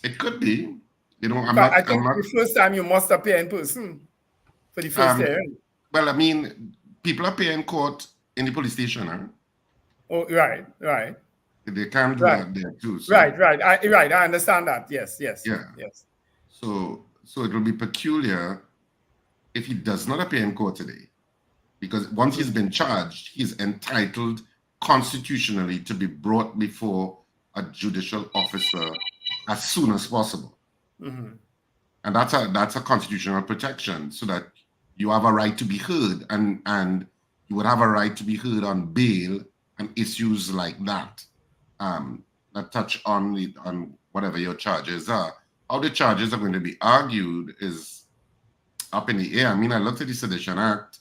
It could be. You know, I think the first time you must appear in person for the first hearing. Well, I mean, people appear in court in the police station, huh? Oh, right. They can't do that there too. So. Right. I understand that. Yes. So it will be peculiar if he does not appear in court today, because once he's been charged, he's entitled constitutionally to be brought before a judicial officer as soon as possible. Mm-hmm. And that's a constitutional protection, so that you have a right to be heard, and you would have a right to be heard on bail and issues like that that touch on whatever your charges are. How the charges are going to be argued is up in the air. I mean, I looked at the Sedition Act,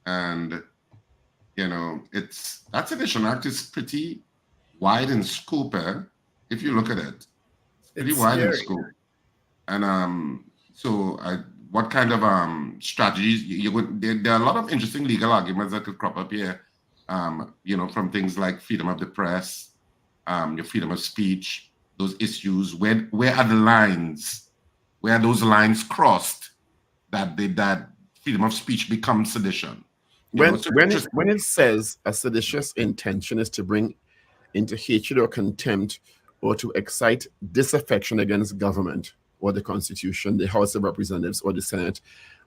and you know, that Sedition Act is pretty wide in scope. If you look at it, it's pretty wide in scope. And what kind of strategies there are a lot of interesting legal arguments that could crop up here. You know, from things like freedom of the press, your freedom of speech, those issues. Where are the lines? Where are those lines crossed that freedom of speech becomes sedition? When it says a seditious intention is to bring into hatred or contempt or to excite disaffection against government or the Constitution, the House of Representatives or the Senate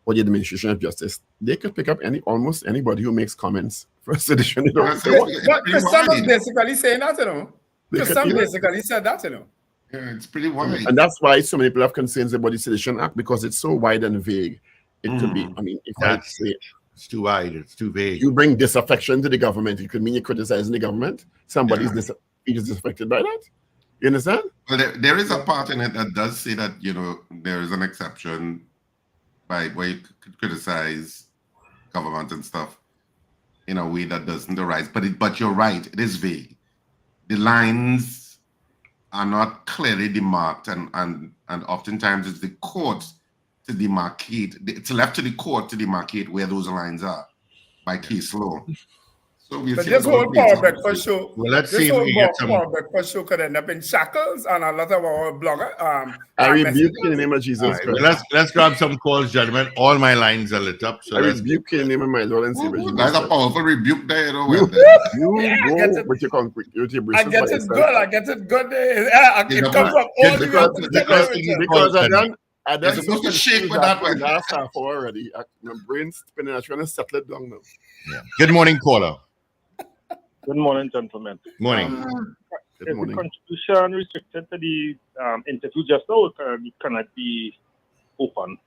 or the Administration of Justice, they could pick up almost anybody who makes comments for sedition. But Christian was basically saying that, you know. Christian basically said that, you know. Yeah, it's pretty wide. And that's why so many people have concerns about the Sedition Act, because it's so wide and vague. It could be, I mean, if I say it's too wide, it's too vague. You bring disaffection to the government, it could mean you're criticizing the government. Somebody's disaffected by that. You understand? Well, there is a part in it that does say that, you know, there is an exception by where you could criticize government and stuff in a way that doesn't arise. But you're right, it is vague. The lines are not clearly demarked, and oftentimes it's the courts to demarcate. It's left to the court to demarcate where those lines are by case law. So but this whole Power Breakfast show, well, let's see if we get some. Power Breakfast show could end up in shackles, and a lot of our blogger. I rebuke in the name of Jesus Christ. Well, let's grab some calls, gentlemen. All my lines are lit up. So I rebuke in the name of my Lord and Savior. That's a powerful rebuke there, you know. You go with your concrete, with your I get it good. I get it good. It comes from all because I done supposed to shake with that one. Last half hour already. My brain's spinning. I'm trying to settle it down now. Yeah. Good morning, caller. Good morning, gentlemen. Morning. Is the Constitution restricted to the interview just now, or cannot be open?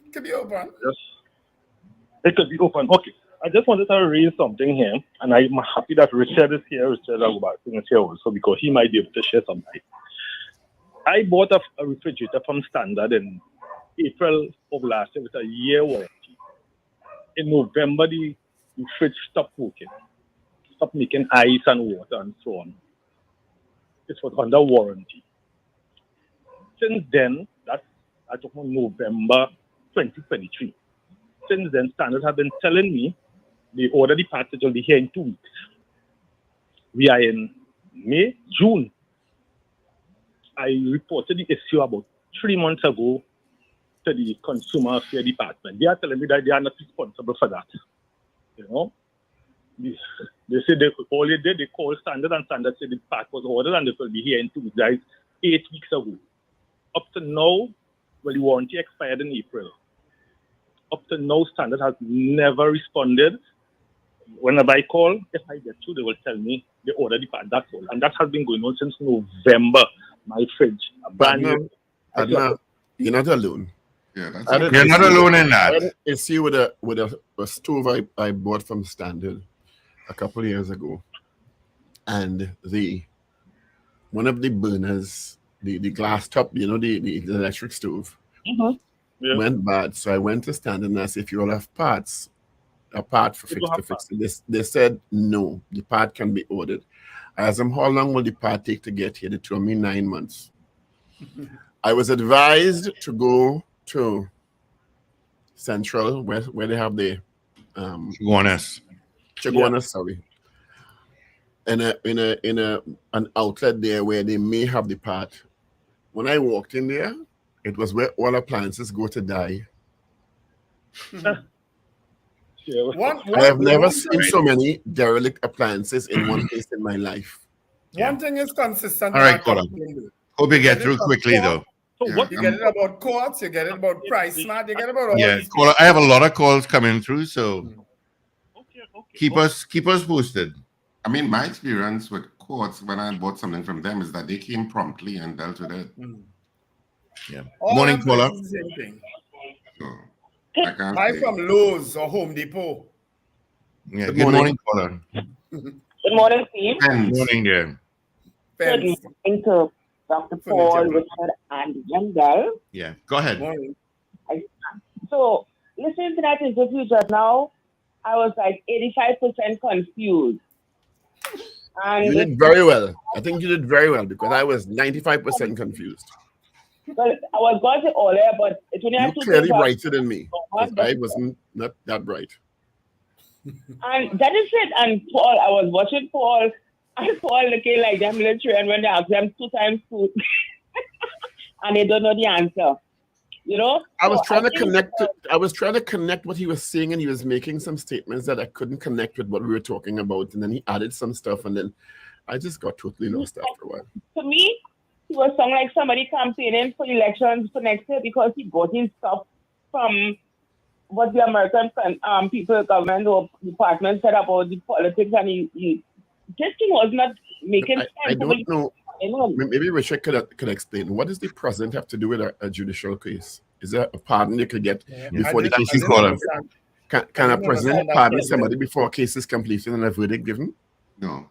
It could be open. Yes. It could be open. Okay. I just wanted to raise something here, and I'm happy that Richard is here. Richard Ragoobarsingh is here also, because he might be able to share some light. I bought a refrigerator from Standard in April of last year with a year warranty. In November, the fridge stopped working. Stopped making ice and water and so on. It was under warranty. Since then, I took on November 2023. Since then, Standard have been telling me they ordered the parts, it will be here in 2 weeks. We are in May, June. I reported the issue about 3 months ago to the Consumer Affairs Department. They are telling me that they are not responsible for that. You know? They said all they did, they called Standard, and Standard said the part was ordered and it will be here in 2 weeks. That is 8 weeks ago. Up to now, well, the warranty expired in April. Up to now, Standard has never responded. Whenever I call, if I get through, they will tell me they ordered the part. That's all. And that has been going on since November. My fridge, a brand new. You're not alone. Yeah, that's You're not alone in that. I had an issue with a stove I bought from Standard a couple of years ago, and one of the burners, the glass top, the electric stove, went bad. So I went to Standard and I said, if you all have a part to fix it. They said no, the part can be ordered. I asked them, how long will the part take to get here? They told me 9 months. I was advised to go to Central, where they have the Chaguanas, sorry. In an outlet there where they may have the part. When I walked in there, it was where all appliances go to die. I have never seen so many derelict appliances in one place in my life. One thing is consistent. All right, Colin. Hope you get through quickly, though. So what you get it about courts, you get it about price smart, you get it about all these caller, I have a lot of calls coming through, so keep us posted. I mean, my experience with courts when I bought something from them is that they came promptly and dealt with it. Yeah. All Morning, caller. So, buy from Lowe's or Home Depot. Yeah. Good morning, caller. Good morning, Steve. Good morning, dear. Good morning to Dr. Paul, Richard, and Wendell. Yeah, go ahead. So, listening to that interview just now, I was like 85% confused. And You did very well. I think you did very well because I was 95% confused. Well, I was going to earlier, but it only had You to clearly brighter than me. I wasn't not that bright. And that is it. And Paul, I was watching Paul, and Paul looking like them military, and when they ask them 2 times food, and they don't know the answer. You know, I was trying to connect what he was saying, and he was making some statements that I couldn't connect with what we were talking about, and then he added some stuff, and then I just got totally lost after a while. To me, he was sounding like somebody campaigning for elections for next year because he got his stuff from what the American people, government or department said about the politics, and he this thing was not making sense. I don't know. Maybe Richard could explain. What does the president have to do with a judicial case? Is there a pardon you could get before the case is called? Can a president pardon somebody before a case is completed and a verdict given? No.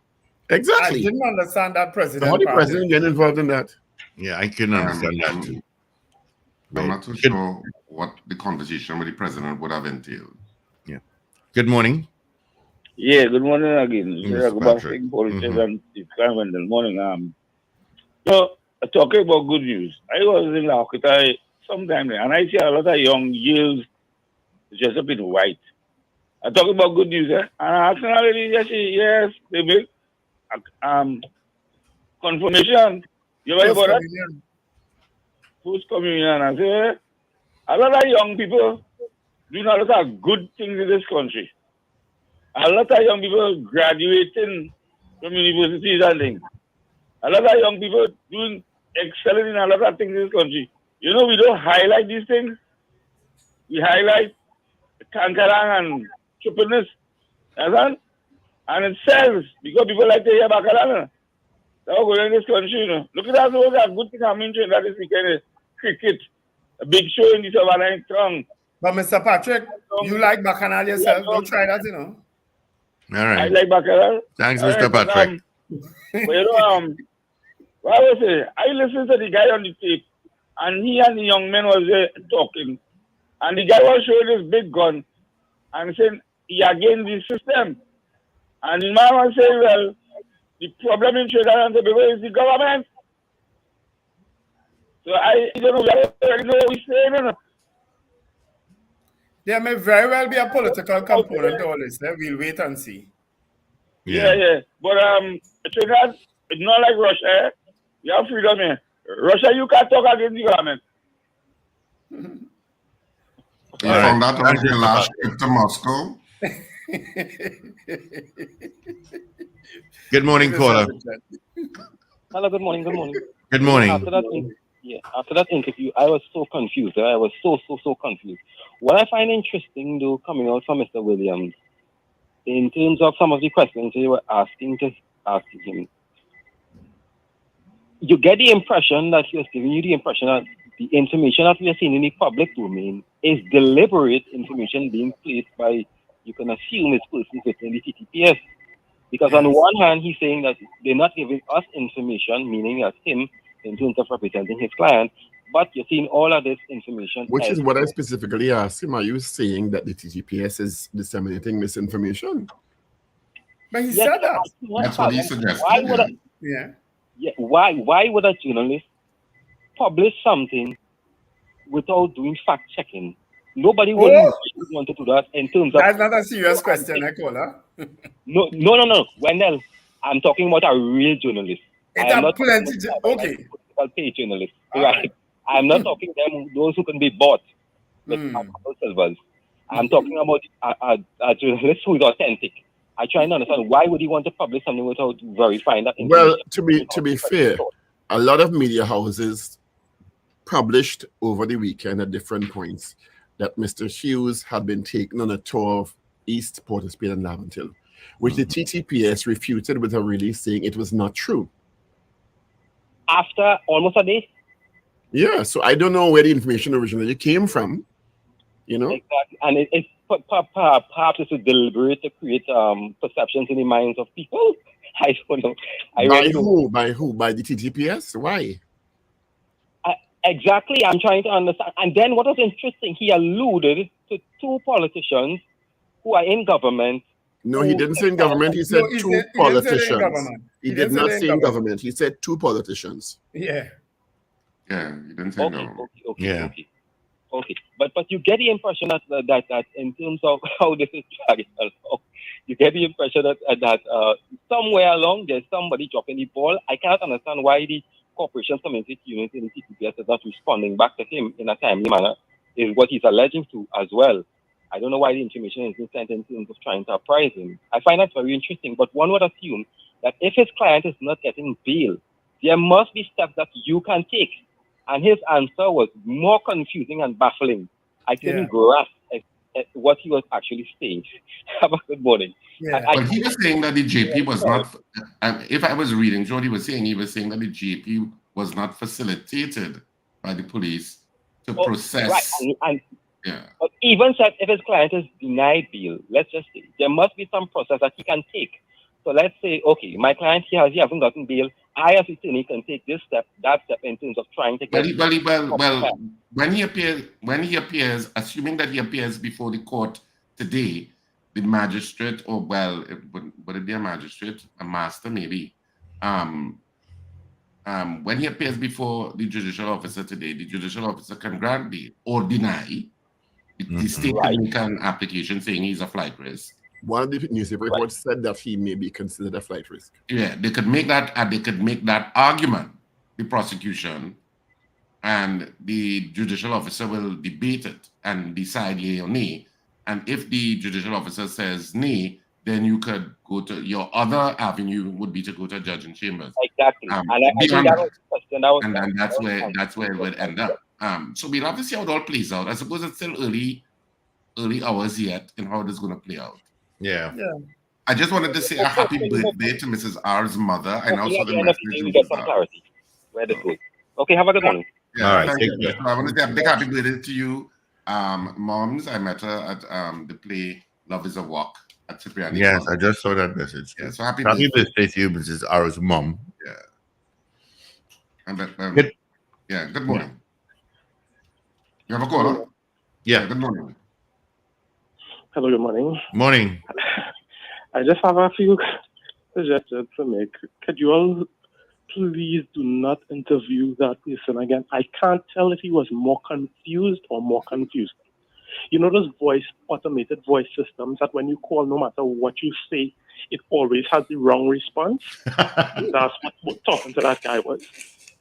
Exactly. I didn't understand that president. How did the president get involved in that? Yeah, I can understand that too. I'm not too sure what the conversation with the president would have entailed. Yeah. Good morning. Yeah, good morning again. Ragoobarsingh, and Steve Wendell. Morning. So, talking about good news, I was in Lakota sometime there, and I see a lot of young girls just up in white. I talk about good news, and I asked her already, yes, they make confirmation. You know about that? Who's communion? I say, a lot of young people doing a lot of good things in this country. A lot of young people graduating from universities and things. A lot of young people excelling in a lot of things in this country. You know, we don't highlight these things. We highlight kankarang and stupidness. And it sells because people like to hear Bakalana. That's what going in this country, you know. Look at that, those are good things happening to that this weekend. Cricket, a big show in the Savannah Strong. But Mr. Patrick, you like Bacchanal yourself. Don't try that, you know. All right. I like Bacchanal. Thanks, Mr. Patrick. But you know, what I was saying, I listened to the guy on the tape, and he and the young man was there talking. And the guy was showing his big gun and saying he against the system. And the man was saying, well, the problem in Trinidad and Tobago is the government. So I don't know what he's saying. There may very well be a political component to all this. We'll wait and see. Yeah. But Trinidad, it's not like Russia. You have freedom here. Russia, you can't talk against the government. You found out about the last trip to Moscow? Good morning, caller. Hello, good morning. Good morning. After that interview, I was so confused. I was so confused. What I find interesting, though, coming out from Mr. Williams, in terms of some of the questions they were asking him, you get the impression that he was giving you the impression that the information that we are seeing in the public domain is deliberate information being placed by, you can assume it's persons within the TTPS. Because on the one hand, he's saying that they're not giving us information, meaning that's him, in terms of representing his client, but you're seeing all of this information. Which is what I specifically asked him. Are you saying that the TTPS is disseminating misinformation? But he said that. That's what he suggested. Why would a journalist publish something without doing fact checking? Nobody would want to do that in terms of. That's not a serious question, Nicola. No. Wendell, I'm talking about a real journalist. It's a plenty. Okay. Paid journalist, right? I'm not talking them those who can be bought with silvers. I'm talking about a journalist who is authentic. I try to understand why would he want to publish something without verifying that. Well, to be fair, a lot of media houses published over the weekend at different points that Mr. Hughes had been taken on a tour of East Port of Spain and Laventille, which the TTPS refuted with a release saying it was not true. After almost a day? Yeah, so I don't know where the information originally came from, you know? Exactly, and it's perhaps it's deliberate to create perceptions in the minds of people. I don't know. By who? By the TTPS? Why? Exactly, I'm trying to understand. And then what was interesting, he alluded to two politicians who are in government. No, he didn't say in government. He said two politicians. He did not say in government. He said two politicians. Yeah. Yeah, he didn't say no. Okay. But you get the impression that in terms of how this is dragged along, you get the impression that somewhere along there's somebody dropping the ball. I cannot understand why the Corporations Community Unit in the TTPS is not responding back to him in a timely manner, is what he's alleging to as well. I don't know why the information is being sent in terms of trying to apprise him. I find that very interesting, but one would assume that if his client is not getting bail, there must be steps that you can take. And his answer was more confusing and baffling. I couldn't grasp what he was actually saying. Have a good morning. Yeah. But he was saying that the JP was not, if I was reading what he was saying that the JP was not facilitated by the police to process. Right. But even said if his client is denied bail, let's just say, there must be some process that he can take. So let's say, okay, my client he hasn't gotten bail. I as attorney can take this step, that step in terms of trying to get. Well, when he appears, assuming that he appears before the court today, the magistrate, or would it be a magistrate, a master maybe? When he appears before the judicial officer today, the judicial officer can grant bail or deny. The state can make an application saying he's a flight risk. One of the newspaper reports said that he may be considered a flight risk. Yeah, they could make that, and they could make that argument, the prosecution, and the judicial officer will debate it and decide yea or nay. And if the judicial officer says nay, then you could go to your other avenue would be to go to a judge in chambers. Exactly. And that's where it would end up. So we'll have to see how it all plays out. I suppose it's still early hours yet in how it is going to play out. Yeah. I just wanted to say a happy birthday to Mrs. R's mother. I now saw the message. Get some clarity. Where to go? Okay, have a good morning. Yeah, all right. Thank you. So I want to say a big happy birthday to you, moms. I met her at the play Love Is a Walk at Cipriani. Yes, I just saw that message. Yeah, so happy birthday to you, Mrs. R's mom. Yeah. And good morning. You have a caller? Yeah. Good morning. Hello, good morning. Morning. I just have a few suggestions to make. Could you all please do not interview that person again? I can't tell if he was more confused or more confused. You know those automated voice systems that when you call, no matter what you say, it always has the wrong response? That's what talking to that guy was.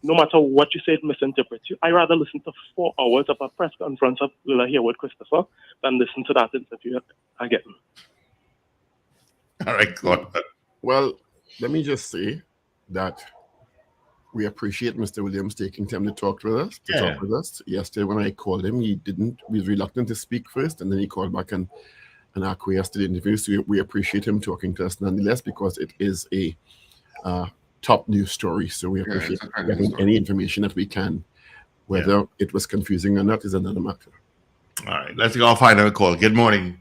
No matter what you say, it misinterprets you. I'd rather listen to 4 hours of a press conference of Lila here with Christopher than listen to that interview again. All right, cool. Well, let me just say that we appreciate Mr. Williams taking time to talk with us. Yesterday when I called him, he was reluctant to speak first, and then he called back and acquiesced to the interview. So we appreciate him talking to us nonetheless, because it is a top news story. So we appreciate getting any information that we can Whether it was confusing or not is another matter. All right, let's go find a call. Good morning.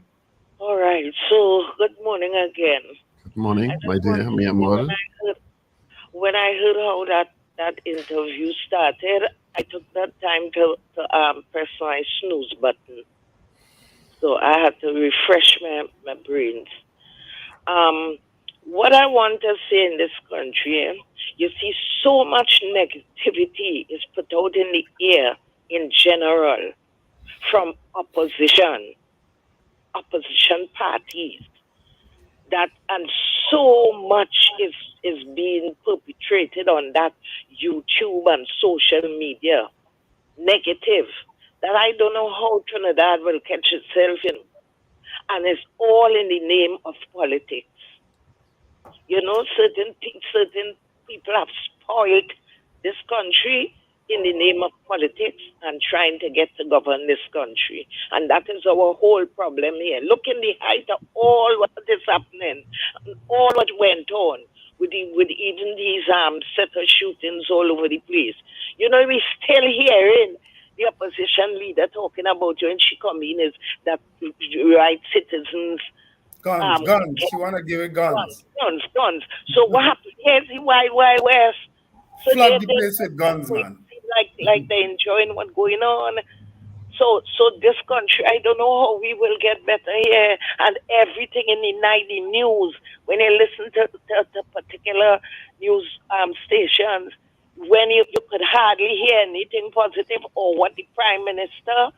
All right, so good morning again. Good morning, my dear, mi amor. When I heard how that interview started, I took that time to press my snooze button. So I had to refresh my brains. What I want to say in this country, you see so much negativity is put out in the air in general from opposition parties, and so much is being perpetrated on that YouTube and social media, negative, that I don't know how Trinidad will catch itself in. And it's all in the name of politics. You know, certain people have spoiled this country in the name of politics and trying to get to govern this country. And that is our whole problem here. Look in the height of all what is happening, all what went on with even these set of shootings all over the place. You know, we still hearing the opposition leader talking about when she come in is that right citizens. Guns. You want to give it guns. Guns. So what happened? Here's the Wild West. So flood the place with guns, man. Like they're enjoying what's going on. So this country, I don't know how we will get better here. And everything in the night, the news, when you listen to particular news stations, when you could hardly hear anything positive or what the Prime Minister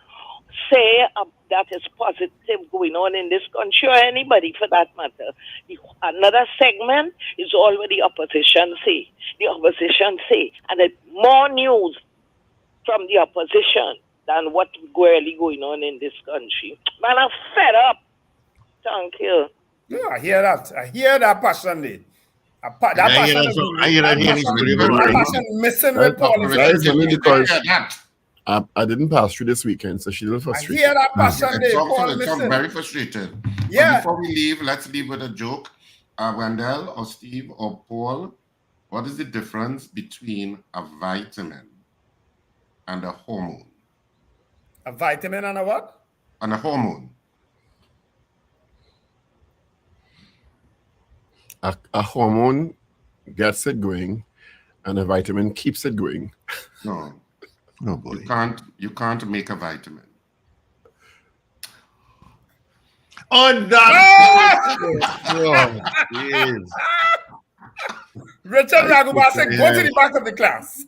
say that is positive going on in this country, or anybody for that matter. Another segment is all what the opposition say. The opposition say, and more news from the opposition than what really going on in this country. Man, I'm fed up. Thank you. Yeah, I hear that passionately. That passion missing with politics. I didn't pass through this weekend, so she's a little frustrated. I hear that passion. It's very frustrated. Yeah. But before we leave, let's leave with a joke. Wendell or Steve or Paul, what is the difference between a vitamin and a hormone? A vitamin and a what? And a hormone. A hormone gets it going, and a vitamin keeps it going. No. Oh boy. You can't make a vitamin. On that. Richard Ragoobarsingh, go to the back of the class.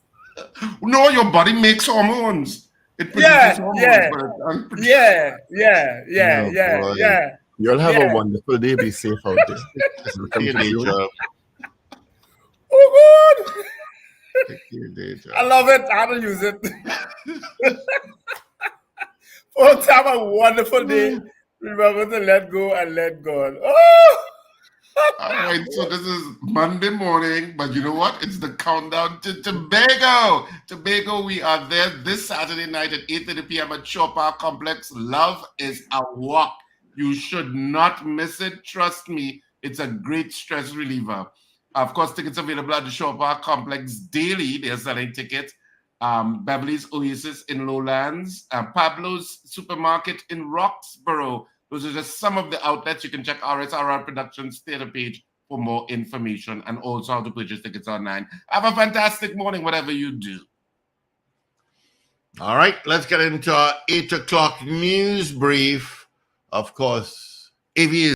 No, your body makes hormones. It produces hormones. Yeah. You'll have a wonderful day. Be safe out there. Oh, God. I love it. I don't use it. Folks, have a wonderful day. Remember to let go and let God. Oh! All right, so this is Monday morning, but you know what? It's the countdown to Tobago. Tobago, we are there this Saturday night at 8:30 p.m. at Shore Park Complex. Love is a walk. You should not miss it. Trust me, it's a great stress reliever. Of course, tickets available at the Shore Park Complex daily. They're selling tickets. Beverly's Oasis in Lowlands, Pablo's Supermarket in Roxborough. Those are just some of the outlets. You can check RSRR Productions theater page for more information and also how to purchase tickets online. Have a fantastic morning, whatever you do. All right, let's get into our 8 o'clock news brief. Of course, if you